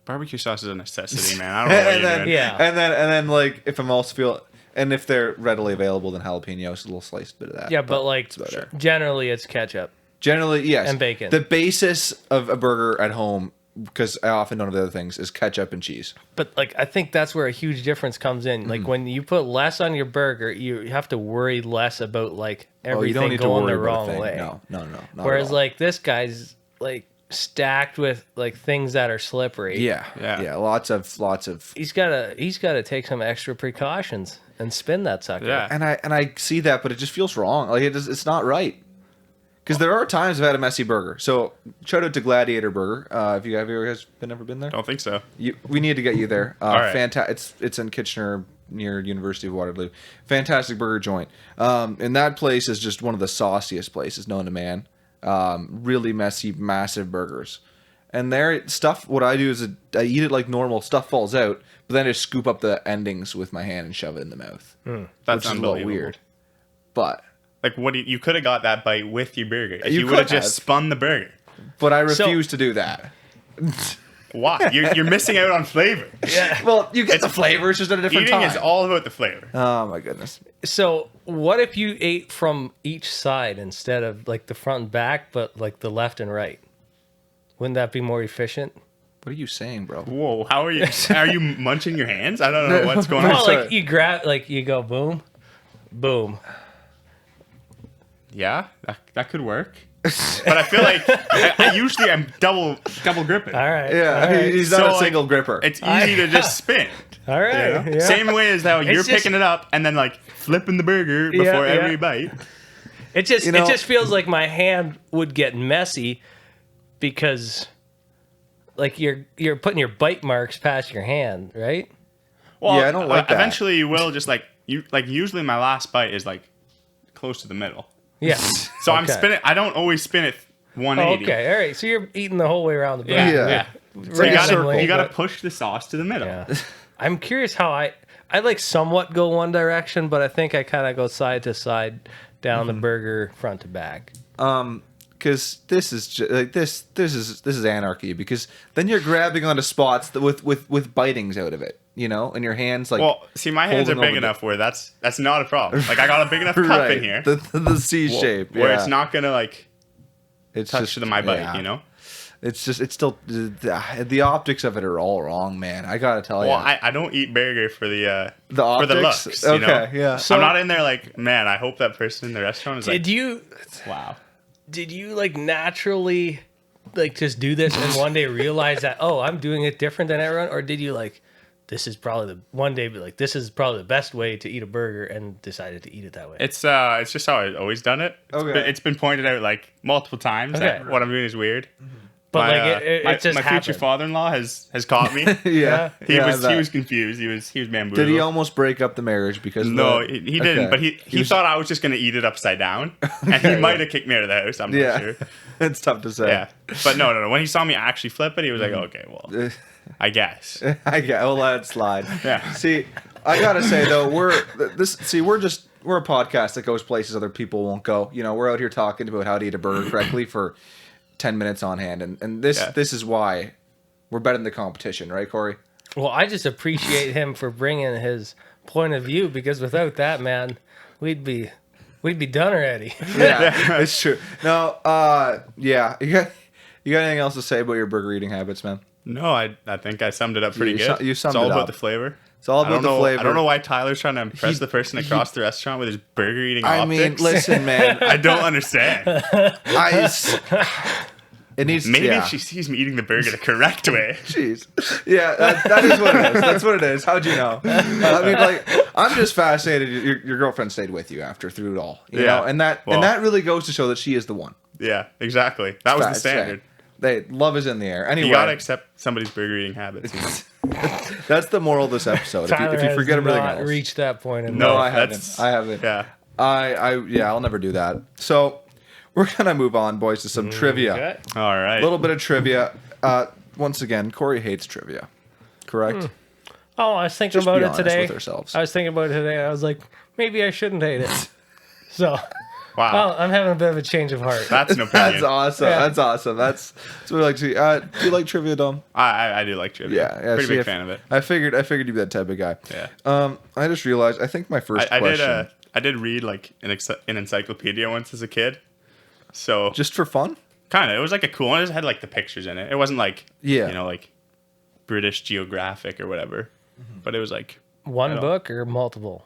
S2: Barbecue sauce is a necessity, man. I don't know what
S1: and
S2: you're
S1: then
S2: doing.
S3: Yeah.
S1: and then like if I'm also if they're readily available, then jalapenos, a little sliced bit of that.
S3: Yeah, but like
S1: about it.
S3: generally it's ketchup.
S1: Generally, yes.
S3: And bacon.
S1: The basis of a burger at home, because I often don't have the other things, is ketchup and cheese.
S3: But like I think that's where a huge difference comes in.
S1: Mm.
S3: Like when you put less on your burger, you have to worry less about like
S1: Oh, you
S3: everything
S1: don't need to
S3: going
S1: worry
S3: the
S1: about a
S3: wrong
S1: thing.
S3: way.
S1: No. Not
S3: Whereas
S1: at all.
S3: like this guy's like stacked with like things that are slippery.
S1: yeah, lots of.
S3: He's gotta take some extra precautions and spin that sucker.
S2: Yeah.
S1: And I see that, but it just feels wrong. Like it's not right. Because there are times I've had a messy burger. So shout out to Gladiator Burger. Have you guys ever been there?
S2: Don't think so.
S1: We need to get you there.
S2: right.
S1: It's in Kitchener near University of Waterloo. Fantastic burger joint. And that place is just one of the sauciest places known to man. Really messy, massive burgers. And there, stuff. What I do is I eat it like normal. Stuff falls out, but then I just scoop up the endings with my hand and shove it in the mouth.
S2: That's
S1: which is a little
S2: unbelievable.
S1: weird. But
S2: Like, what you could have got that bite with your burger. If
S1: You
S2: you would have
S1: could
S2: just
S1: have.
S2: spun the burger.
S1: I refuse to do that.
S2: Why? You're missing out on flavor.
S1: Well, you get the flavor. It's just at a different
S2: Eating
S1: time.
S2: is all about the flavor.
S1: Oh my goodness.
S3: So what if you ate from each side instead of like the front and back, but like the left and right? Wouldn't that be more efficient?
S1: What are you saying, bro?
S2: Whoa, how are you? Are you munching your hands? I don't know what's going on.
S3: Well,
S1: sorry.
S3: like you grab, like you go boom, boom.
S2: Yeah, that could work. But I feel like I usually am double gripping.
S3: All right.
S1: Yeah,
S3: All right.
S1: he's not
S2: So,
S1: a
S2: like,
S1: single gripper.
S2: It's easy to just spin.
S3: All right.
S2: You know?
S3: Yeah.
S2: Same way as how you're
S3: just-
S2: picking it up and then like flipping the burger before
S3: yeah.
S2: every bite.
S3: It just
S1: You know-
S3: it just feels like my hand would get messy because like you're putting your bite marks past your hand, right?
S2: Well,
S1: Yeah, I don't like that.
S2: Eventually, you will just like you like. Usually, my last bite is like close to the middle.
S3: Yeah.
S2: So I'm
S3: Okay.
S2: spinning. I don't always spin it
S3: Oh,
S2: 180.
S3: okay. All right. So you're eating the whole way around the burger.
S2: Yeah.
S1: Yeah.
S2: So you
S3: Randomly,
S2: gotta
S3: but-
S2: push the sauce to the middle.
S3: Yeah. I'm curious how I like somewhat go one direction, but I think I kind of go side to side down the burger front to back.
S1: Because this is like this is anarchy. Because then you're grabbing onto spots that with bitings out of it, and your hands like.
S2: Well, see, my hands are
S1: holding
S2: big
S1: over
S2: enough where that's not a problem. Like I got a big enough cup
S1: right,
S2: in here
S1: the C shape,
S2: where
S1: yeah.
S2: it's not gonna like
S1: It's
S2: touch
S1: just
S2: my bite.
S1: yeah.
S2: You know.
S1: It's still the optics of it are all wrong, man. I gotta tell
S2: Well,
S1: you.
S2: I don't eat burger for the
S1: optics.
S2: for the looks.
S1: Okay,
S2: You know?
S1: yeah.
S3: So-
S2: I'm not in there like, man, I hope that person in the restaurant is like, wow.
S3: Did you like naturally like just do this and one day realize that I'm doing it different than everyone, or did you like this is probably this is probably the best way to eat a burger and decided to eat it that way?
S2: It's just how I've always done it.
S1: Okay.
S2: It's been pointed out like multiple times that
S3: Okay.
S2: what I'm doing is weird.
S3: But
S2: My,
S3: like it just
S2: my
S3: happened.
S2: future father-in-law has caught me.
S1: yeah,
S2: He
S1: yeah,
S2: was confused. He was bamboozled.
S1: Did he almost break up the marriage because? of
S2: No,
S1: that?
S2: he didn't.
S1: Okay.
S2: But he
S1: was-
S2: thought I was just gonna eat it upside down, and he might have kicked me out of the house. I'm not
S1: Yeah,
S2: sure.
S1: it's tough to say.
S2: Yeah, but no. When he saw me actually flip it, he was like, "Okay, well, I guess."
S1: I get. I'll let it slide.
S2: Yeah.
S1: See, I gotta say though, we're a podcast that goes places other people won't go. We're out here talking about how to eat a burger correctly for 10 minutes on hand, and this
S2: Yeah.
S1: this is why we're better than the competition, right, Corey?
S3: Well, I just appreciate him for bringing his point of view, because without that, man, we'd be done already.
S1: Yeah, it's true. No, yeah, you got anything else to say about your burger eating habits, man?
S2: No, I think I summed it up pretty
S1: You
S2: good.
S1: you summed
S2: it's all
S1: it
S2: about
S1: up.
S2: the flavor.
S1: It's all
S2: I
S1: about
S2: don't
S1: the
S2: know.
S1: flavor.
S2: I don't know why Tyler's trying to impress
S1: He-
S2: the person across the restaurant with his burger eating
S1: I
S2: optics.
S1: mean, listen, man.
S2: I don't understand.
S1: It needs.
S2: Maybe
S1: yeah.
S2: if she sees me eating the burger the correct way.
S1: Jeez. Yeah, that is what it is. That's what it is. How'd you know? I mean, like, I'm just fascinated. Your girlfriend stayed with you through it all. You
S2: Yeah.
S1: know, and that
S2: Well-
S1: really goes to show that she is the one.
S2: Yeah, exactly. That was the
S1: Facts,
S2: standard.
S1: They love is in the air. Anyway,
S2: You gotta accept somebody's burger eating habits.
S1: that's the moral of this episode.
S3: Tyler
S1: if you
S3: has
S1: forget everything
S3: not
S1: else,
S3: reached that point in
S2: No,
S1: no,
S3: life.
S1: I haven't.
S2: that's-
S1: I haven't.
S2: Yeah.
S1: I'll never do that. So we're gonna move on, boys, to some trivia.
S3: Okay.
S2: All right.
S1: A little bit of trivia. Once again, Corey hates trivia. Correct.
S3: Oh, I was thinking
S1: Just
S3: about
S1: be
S3: it
S1: honest
S3: today.
S1: with ourselves.
S3: I was thinking about it today. I was like, maybe I shouldn't hate it. So,
S2: Wow.
S3: well, I'm having a bit of a change of heart.
S2: That's an opinion.
S1: That's awesome.
S3: Yeah.
S1: That's awesome. That's what we like to see. Do you like trivia, Dom?
S2: I do like trivia.
S1: Yeah.
S2: Pretty
S1: see,
S2: big fan of it.
S1: I figured you'd be that type of guy.
S2: Yeah.
S1: I just realized. I think my first
S2: I
S1: question,
S2: did read like an encyclopedia once as a kid. So
S1: just for fun.
S2: kind of, it was like a cool one. It just had like the pictures in it. It wasn't like
S1: Yeah.
S2: like British Geographic or whatever. But it was like
S3: One book or multiple?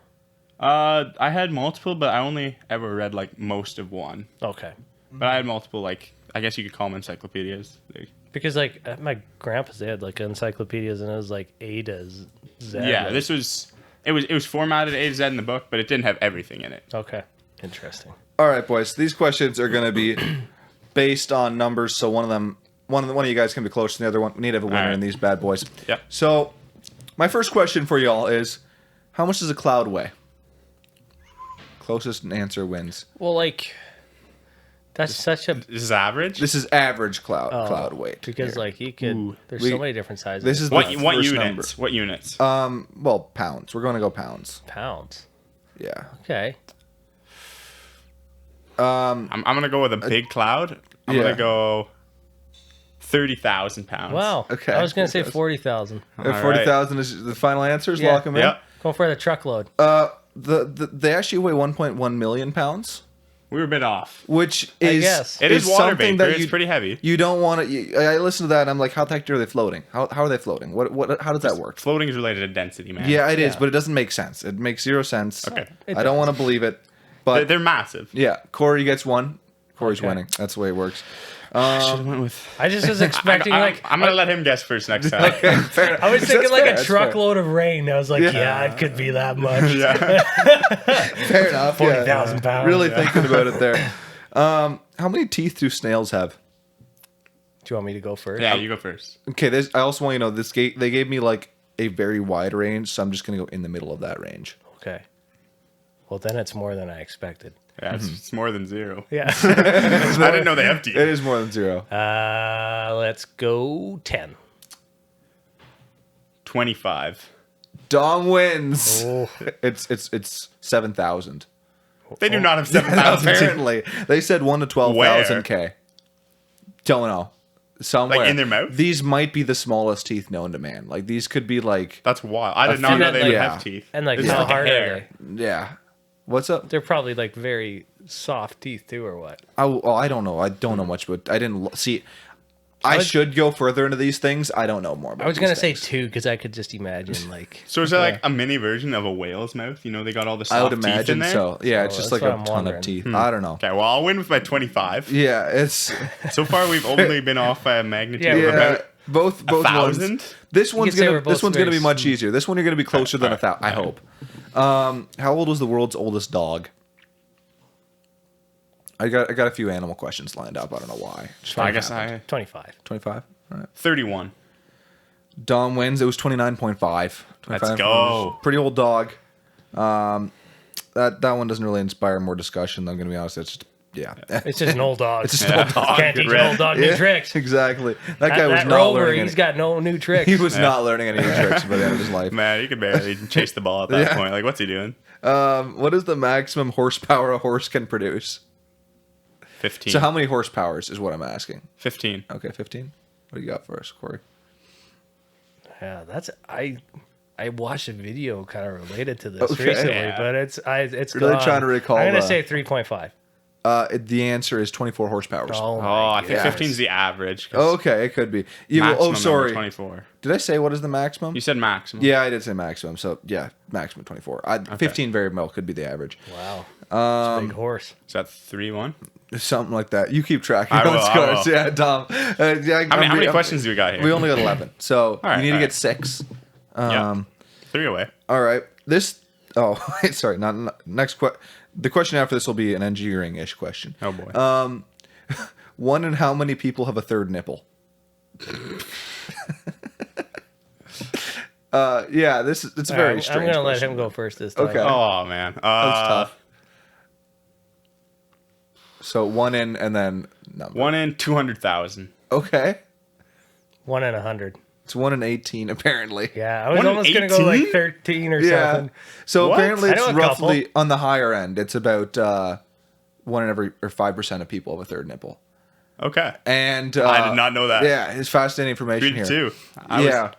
S2: I had multiple, but I only ever read like most of one.
S3: Okay.
S2: But I had multiple, like I guess you could call them encyclopedias.
S3: Because like at my grandpa's, they had like encyclopedias, and it was like A to Z.
S2: Yeah,
S3: like-
S2: this was it was formatted A to Z in the book, but it didn't have everything in it.
S3: Okay. Interesting.
S1: All right, boys. These questions are going to be based on numbers. So one of you guys can be closer than the other one. We need to have a winner
S2: right.
S1: in these bad boys.
S2: Yep.
S1: So my first question for y'all is, how much does a cloud weigh? Closest answer wins.
S3: Well, like that's such a
S2: This is average.
S1: This is average cloud weight.
S3: because
S1: here.
S3: like you could. There's
S1: We-
S3: so many different sizes.
S1: This is
S2: what
S1: the
S2: what
S1: first
S2: units? What units?
S1: Well, pounds. We're going to go pounds.
S3: pounds.
S1: Yeah.
S3: Okay.
S2: I'm gonna go with a big cloud. I'm
S1: yeah.
S2: gonna go 30,000 pounds.
S3: Wow.
S1: Okay.
S3: I was gonna say
S1: That's-
S3: 40,000.
S2: All right.
S1: 40,000 is the final answers.
S3: Yeah.
S1: Lock them in.
S2: Yep.
S3: Going for the truckload.
S1: They actually weigh 1.1 million pounds,
S2: We were a bit off.
S1: which is
S3: guess.
S2: It is water
S1: something
S2: vapor.
S1: that
S2: It's pretty heavy.
S1: You don't want to. I listen to that and I'm like, how the heck are they floating? How are they floating? What? How does that work?
S2: Floating is related to density, man.
S1: Yeah, it is,
S3: Yeah.
S1: but it doesn't make sense. It makes zero sense.
S2: Okay.
S3: It
S1: I don't want to believe it, but
S2: They're massive.
S1: yeah, Corey gets one. Corey's
S3: Okay.
S1: winning. That's the way it works.
S2: I should have went with.
S3: I just was expecting like
S2: I'm gonna let him guess first next time.
S1: Fair.
S3: I was thinking
S1: That's
S3: like
S1: fair,
S3: a
S1: that's
S3: truckload of rain. I was like, yeah, it could be that much.
S2: yeah.
S1: Fair enough.
S3: 40,000 pounds.
S1: Really thinking about it there. How many teeth do snails have?
S3: Do you want me to go first?
S2: Yeah, you go first.
S1: Okay, I also want you to know they gave me like a very wide range, so I'm just gonna go in the middle of that range.
S3: Okay. Well, then it's more than I expected.
S2: Yeah, it's more than zero.
S3: Yeah.
S2: I didn't know they have
S1: It
S2: teeth.
S1: is more than zero.
S3: Let's go 10.
S2: 25.
S1: Dom wins.
S3: Oh.
S1: It's 7,000.
S2: They do not have 7,000 teeth.
S1: Apparently, they said 1 to 12,000 K. Don't know. Somewhere
S2: Like in their mouth?
S1: These might be the smallest teeth known to man. Like these could be like
S2: That's wild. I did not know they
S3: like-
S2: would have teeth.
S3: And like
S2: This is
S3: how
S2: like a
S3: hard
S2: hair.
S3: are they?
S1: yeah. What's up?
S3: They're probably like very soft teeth too, or what?
S1: I don't know. I don't know much, but I didn't see. I should go further into these things. I don't know more about.
S3: I was gonna
S1: these
S3: say
S1: things.
S3: 2 because I could just imagine like.
S2: So is that like a mini version of a whale's mouth? You know, they got all the
S1: I would
S2: soft teeth in
S1: imagine
S2: there.
S1: so. Yeah, it's
S3: Oh,
S1: just
S3: that's
S1: like a
S3: what I'm
S1: ton
S3: wondering.
S1: of teeth. I don't know.
S2: Okay, well, I'll win with my 25.
S1: Yeah, it's
S2: So far, we've only been off by a magnitude
S3: Yeah,
S2: of
S1: yeah.
S2: about
S1: Both ones.
S2: 1,000.
S1: This one's
S3: could say
S1: gonna
S3: we're both
S1: this one's gonna
S3: very
S1: be much easier. This one you're gonna be closer than 1,000. I hope. How old was the world's oldest dog? I got a few animal questions lined up. I don't know why.
S2: I guess
S3: 25.
S1: 25. All right.
S2: 31.
S1: Dom wins. It was 29.5.
S2: Let's go.
S1: Pretty old dog. That one doesn't really inspire more discussion. I'm gonna be honest. It's just, yeah.
S3: It's just an old dog.
S1: It's just an old dog.
S3: Can't teach an old dog new
S1: Yeah,
S3: tricks.
S1: Exactly. That guy was
S3: That
S1: not
S3: rover,
S1: learning.
S3: he's
S1: Any,
S3: got no new tricks.
S1: he was not learning any new tricks by the end of his life.
S2: Man, you could barely chase the ball at that
S1: Yeah.
S2: point. Like, what's he doing?
S1: What is the maximum horsepower a horse can produce?
S2: 15.
S1: So how many horsepowers is what I'm asking?
S2: 15.
S1: Okay, 15. What do you got for us, Corey?
S3: Yeah, that's I watched a video kind of related to this
S1: Okay.
S3: recently,
S2: Yeah.
S3: but it's
S1: Really
S3: gone.
S1: trying to recall
S3: I'm gonna
S1: the-
S3: say 3.5.
S1: The answer is 24 horsepowers.
S3: Oh,
S2: Oh, I think
S1: goodness.
S2: 15 is the average. 'cause
S1: Okay, it could be. You,
S2: maximum
S1: oh,
S2: number
S1: sorry.
S2: 24.
S1: Did I say what is the maximum?
S2: You said maximum.
S1: Yeah, I did say maximum. So yeah, maximum 24. 15 very well could be the average.
S3: wow. It's a big horse.
S2: Is that 3-1?
S1: Something like that. You keep track
S2: I
S1: of
S2: will,
S1: those
S2: I
S1: scores.
S2: will.
S1: Yeah, Dom. Yeah,
S2: How many questions do we got here?
S1: We only got 11. So
S2: right,
S1: you need to
S2: all
S1: get
S2: right.
S1: 6.
S2: Yeah. 3 away.
S1: All right. This. Oh, sorry. Not next. The question after this will be an engineering-ish question.
S2: Oh, boy.
S1: One in how many people have a third nipple? Yeah, it's very
S3: I'm
S1: strange.
S3: gonna let
S1: question.
S3: him go first this time.
S1: Okay.
S2: Oh man.
S1: That's tough. So one in and then number.
S2: 1 in 200,000.
S1: Okay.
S3: 1 in 100.
S1: It's 1 in 18 apparently.
S3: Yeah, I was
S2: 1 in
S3: almost gonna go like
S2: 18?
S3: 13 or
S1: Yeah.
S3: something.
S1: So
S2: What?
S1: apparently
S3: I
S1: it's
S3: know a
S1: roughly
S3: couple.
S1: on the higher end. It's about 1 in every or 5% of people have a third nipple.
S2: Okay.
S1: And
S2: I did not know that.
S1: Yeah, it's fascinating information
S2: 3
S1: here.
S2: to 2.
S1: Yeah.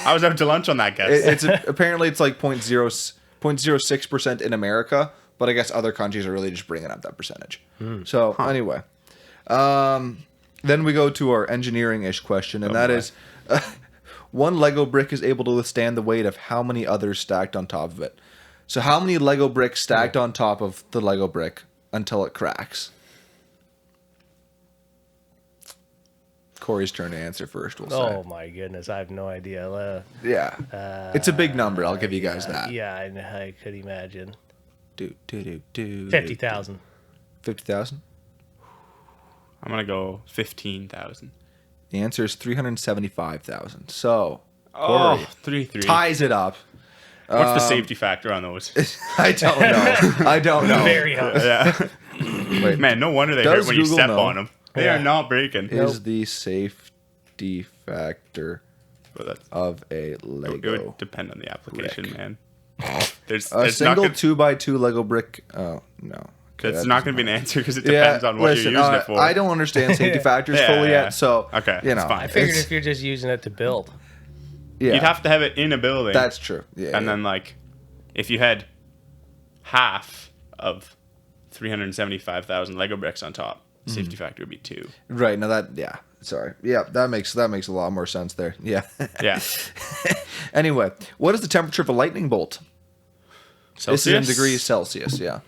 S2: I was out to lunch on that guess.
S1: Apparently it's like 0.06% in America, but I guess other countries are really just bringing up that percentage. So anyway, then we go to our engineering-ish question, and that
S2: boy.
S1: is, one Lego brick is able to withstand the weight of how many others stacked on top of it? So how many Lego bricks stacked on top of the Lego brick until it cracks? Corey's turn to answer first. We'll say.
S3: Oh my goodness, I have no idea.
S1: Yeah, it's a big number. I'll give you guys that.
S3: Yeah, I could imagine.
S1: Do
S3: 50,000.
S1: 50,000.
S2: I'm going to go 15,000.
S1: The answer is 375,000. So
S2: Oh,
S1: Corey
S2: 3-3.
S1: ties it up.
S2: What's the safety factor on those?
S1: I don't know. I don't know.
S3: Very high.
S2: Yeah.
S1: Wait,
S2: Man, no wonder they
S1: Does
S2: hurt when you
S1: Google
S2: step
S1: know?
S2: on them. They
S3: Yeah.
S2: are not breaking.
S1: is the safety factor
S2: But that's,
S1: of a
S2: it
S1: Lego
S2: would depend on the application, man. There's
S1: a single
S2: not gonna,
S1: 2x2 Lego brick? Oh no. Okay,
S2: that's
S1: that
S2: not
S1: doesn't
S2: going to be an
S1: matter.
S2: answer because it depends on what
S1: listen,
S2: you're using it for.
S1: I don't understand safety factors
S2: Yeah,
S1: fully
S2: yeah.
S1: yet, so
S2: Okay,
S1: you
S2: it's
S1: know,
S2: fine.
S3: I figured
S1: it's-
S3: if you're just using it to build.
S1: yeah,
S2: You'd have to have it in a building.
S1: that's true. Yeah,
S2: and then like if you had half of 375,000 Lego bricks on top, safety factor would be 2.
S1: right now that sorry, that makes a lot more sense there. Yeah.
S2: Yeah.
S1: Anyway, what is the temperature of a lightning bolt?
S2: Celsius?
S1: This is in degrees Celsius. Yeah.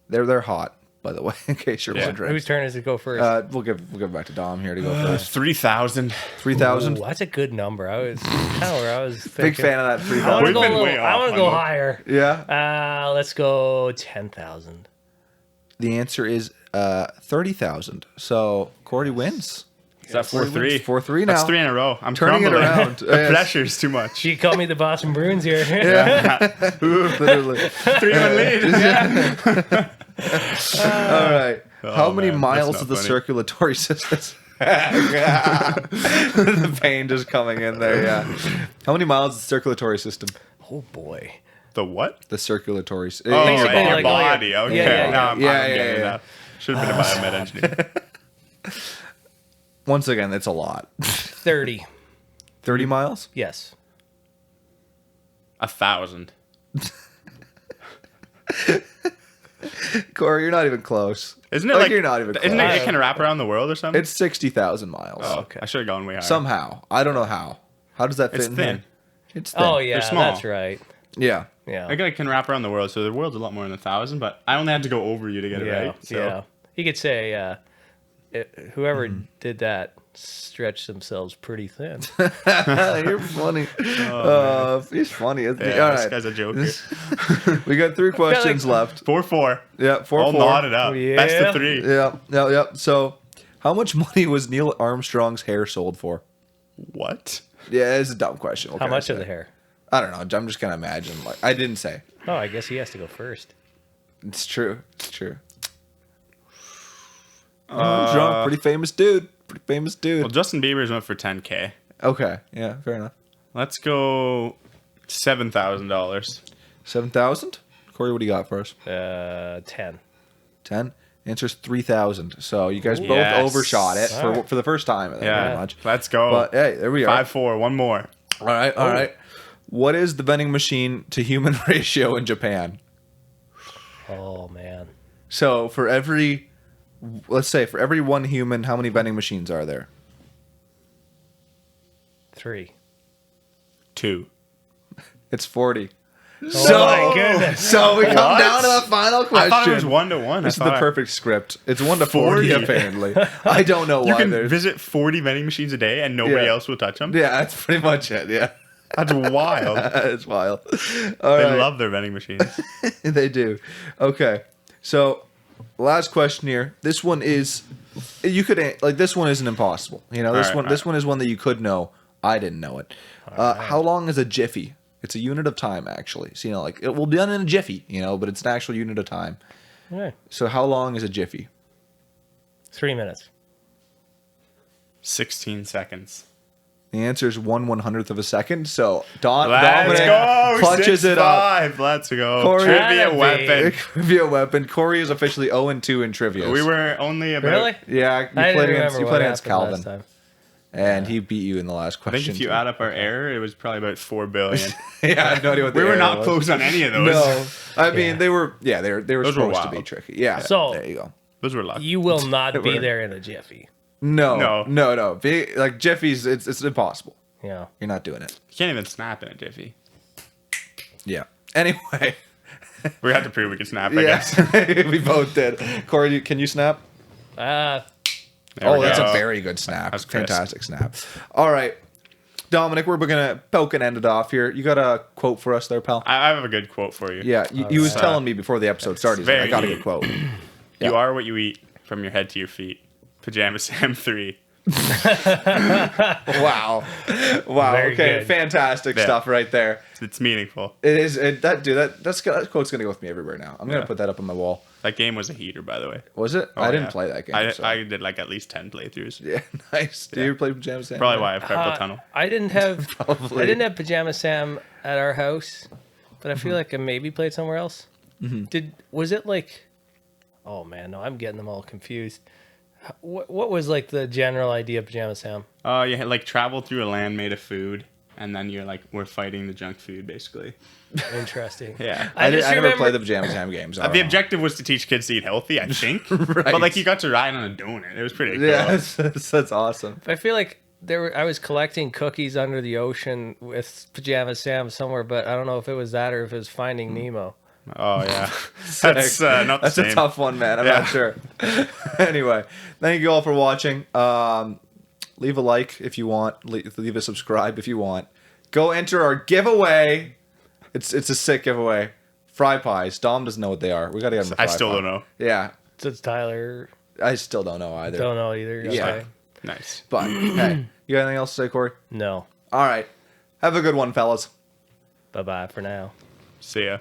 S1: They're hot, by the way, in case you're
S2: Yeah.
S1: wondering.
S3: Whose turn is it to go first?
S1: We'll give back to Dom here to go first.
S2: 3,000.
S1: 3,000.
S3: Ooh, that's a good number. I was kind of where I was thinking.
S1: Big fan of that.
S3: I want
S1: 3,000.
S3: to go,
S2: We've been way
S3: I
S2: off
S3: want to
S2: on
S3: go
S2: that.
S3: higher.
S1: Yeah.
S3: Let's go 10,000.
S1: The answer is 30,000. So Corey wins.
S2: Is that
S1: Corey
S2: 4-3?
S1: wins. 4-3 now.
S2: That's 3 in a row. I'm
S1: Turning it
S2: crumbling.
S1: around.
S2: The
S1: Yes.
S2: pressure's too much.
S3: You call me the Boston Bruins here.
S1: Literally.
S2: 3-1 lead.
S1: All right. How many
S2: man,
S1: miles
S2: that's
S1: is
S2: not
S1: the
S2: funny.
S1: circulatory system? The pain just coming in there. Yeah. How many miles is the circulatory system?
S3: Oh boy.
S2: The what?
S1: The circulatory.
S2: Oh,
S3: Basically,
S2: in your
S3: like all your-
S2: body. Okay.
S3: Yeah, yeah,
S2: Now I'm
S1: yeah,
S2: getting
S1: yeah.
S2: it now. Should have been a biomed engineer.
S1: Once again, it's a lot.
S3: 30.
S1: 30 miles?
S3: Yes.
S2: 1,000.
S1: Corey, you're not even close.
S2: Isn't it like
S1: you're not even close?
S2: Isn't it can wrap around the world or something?
S1: It's 60,000 miles.
S2: Oh,
S3: okay.
S2: I should have gone way higher.
S1: Somehow. I don't know how. How does that fit
S2: It's
S1: in
S2: thin.
S1: here? It's thin.
S3: Oh yeah,
S2: small.
S3: that's right.
S1: Yeah.
S3: Yeah.
S2: I can wrap around the world, so the world's a lot more than 1,000. But I only had to go over you to get it
S3: Yeah.
S2: right. So.
S3: Yeah. You could say whoever did that stretched themselves pretty thin.
S1: You're funny. He's funny, isn't he?
S2: Yeah,
S1: All
S2: this
S1: right.
S2: guy's a joke here.
S1: We got 3 questions left.
S2: 4-4.
S1: Yeah, 4-4.
S2: All knotted up.
S3: Yeah.
S2: Best of 3.
S1: Yeah. So, how much money was Neil Armstrong's hair sold for?
S2: What?
S1: Yeah, it's a dumb question. What
S3: How
S1: can I
S3: much of
S1: say?
S3: the hair?
S1: I don't know. I'm just gonna imagine. Like, I didn't say.
S3: Oh, I guess he has to go first.
S1: It's true. It's true. Armstrong, pretty famous dude. Pretty famous dude.
S2: Well, Justin Bieber's went for 10K.
S1: Okay. Yeah. Fair enough.
S2: Let's go $7,000.
S1: 7,000. Corey, what do you got for us?
S3: 10.
S1: 10. Answer's 3,000. So you guys both
S2: Yes.
S1: overshot it for,
S3: Alright.
S1: for the first time. I think,
S2: Yeah.
S1: pretty much.
S2: Let's go.
S1: But hey, there we are.
S2: 5-4. One more.
S1: All right. All right. What is the vending machine to human ratio in Japan?
S3: Oh man.
S1: So let's say for every one human, how many vending machines are there?
S3: 3.
S2: 2.
S1: It's 40.
S3: Oh my goodness.
S1: So we come
S2: What?
S1: down to the final question.
S2: I thought it was 1-1.
S1: This is the perfect script. It's 1 to 40
S2: 40.
S1: apparently. I don't know
S2: You
S1: why
S2: can
S1: there's.
S2: visit 40 vending machines a day and nobody
S1: Yeah.
S2: else will touch them.
S1: Yeah, that's pretty much it. Yeah,
S2: That's wild.
S1: it's wild. All
S2: They
S1: right.
S2: love their vending machines.
S1: They do. Okay, so last question here. This one is, you could like this one isn't impossible. You know, this
S2: All right,
S1: one.
S2: all
S1: This
S2: right.
S1: one is one that you could know. I didn't know it. How long is a jiffy? It's a unit of time, actually. So you know, like it will be done in a jiffy. You know, but it's an actual unit of time.
S3: Okay.
S1: So how long is a jiffy?
S3: 3 minutes.
S2: 16 seconds.
S1: The answer is 1/100th of a second. So
S2: Let's
S1: Dominic
S2: go.
S1: clutches it up.
S2: 6-5. Let's go.
S1: Corey-
S2: Trivia
S3: Gotta
S2: weapon.
S1: It could be a weapon. Corey is officially 0-2 in trivia.
S2: We were only about.
S3: Really?
S1: Yeah, you
S3: I
S1: played
S3: didn't
S1: against
S3: remember what happened
S1: Calvin,
S3: last time.
S1: and he beat you in the last
S2: I
S1: question.
S2: think if you
S1: too.
S2: add up our error, it was probably about 4 billion.
S1: yeah, I have no idea what the
S2: We were
S1: error
S2: not
S1: was.
S2: close on any of those.
S1: No, I mean
S3: Yeah.
S1: they were. Yeah, they were
S2: Those were
S1: supposed to be
S2: wild.
S1: tricky. Yeah.
S3: So-
S1: there you go.
S2: Those were lucky.
S3: You will not be
S1: were.
S3: there in a jiffy.
S1: No.
S2: No.
S1: Like Jiffy's, it's impossible.
S3: Yeah.
S1: You're not doing it.
S2: You can't even snap in a jiffy.
S1: Yeah. Anyway.
S2: We had to prove we could snap, I
S1: Yeah.
S2: guess.
S1: we both did. Corey, can you snap?
S2: There
S1: Oh,
S2: we
S1: that's
S2: go.
S1: a very good snap.
S2: That's crisp.
S1: Fantastic snap. All right. Dominic, we're gonna poke and end it off here. You got a quote for us there, pal?
S2: I have a good quote for you.
S1: Yeah, you was
S2: right.
S1: telling me before the episode started. He's like, I
S2: very
S1: got a
S2: neat.
S1: good quote.
S2: You
S1: Yeah.
S2: are what you eat from your head to your feet. Pajama Sam 3.
S1: Wow. Wow.
S3: Very
S1: okay.
S3: good.
S1: Fantastic
S2: Yeah.
S1: stuff right there.
S2: It's meaningful.
S1: It is. That quote's gonna go with me everywhere now. I'm gonna
S2: Yeah.
S1: put that up on my wall.
S2: That game was a heater, by the way.
S1: Was it?
S2: Oh,
S1: I didn't
S2: yeah.
S1: play that game.
S2: I,
S1: so.
S2: I did like at least 10 playthroughs.
S1: Yeah, nice. Do you ever play Pajama Sam?
S2: Probably why I have carpal tunnel.
S3: I didn't have
S1: Probably.
S3: I didn't have Pajama Sam at our house, but I feel like I maybe played somewhere else. Was it like? Oh man, no, I'm getting them all confused. What was like the general idea of Pajama Sam?
S2: You had, like travel through a land made of food, and then you're like we're fighting the junk food basically.
S3: Interesting.
S2: Yeah.
S1: I
S3: just
S1: never
S3: remember-
S1: played the Pajama Sam games. I
S2: The
S1: don't know.
S2: objective was to teach kids to eat healthy, I think.
S1: Right.
S2: But like you got to ride on a donut. It was pretty cool.
S1: Yeah, that's awesome.
S3: I feel like I was collecting cookies under the ocean with Pajama Sam somewhere, but I don't know if it was that or if it was Finding Nemo.
S2: Oh yeah. That's not the
S1: That's
S2: same.
S1: a tough one, man. I'm
S2: Yeah.
S1: not sure. Anyway, thank you all for watching. Leave a like if you want. Leave a subscribe if you want. Go enter our giveaway. It's a sick giveaway. Fry pies. Dom doesn't know what they are. We gotta get him a fry
S2: I still
S1: pie.
S2: don't know.
S1: Yeah,
S3: So it's Tyler.
S1: I still don't know either.
S3: Don't know either.
S1: Yeah.
S3: Okay.
S2: Nice.
S1: But hey, you got anything else to say, Corey?
S3: No.
S1: All right. Have a good one, fellas.
S3: Bye bye for now.
S2: See ya.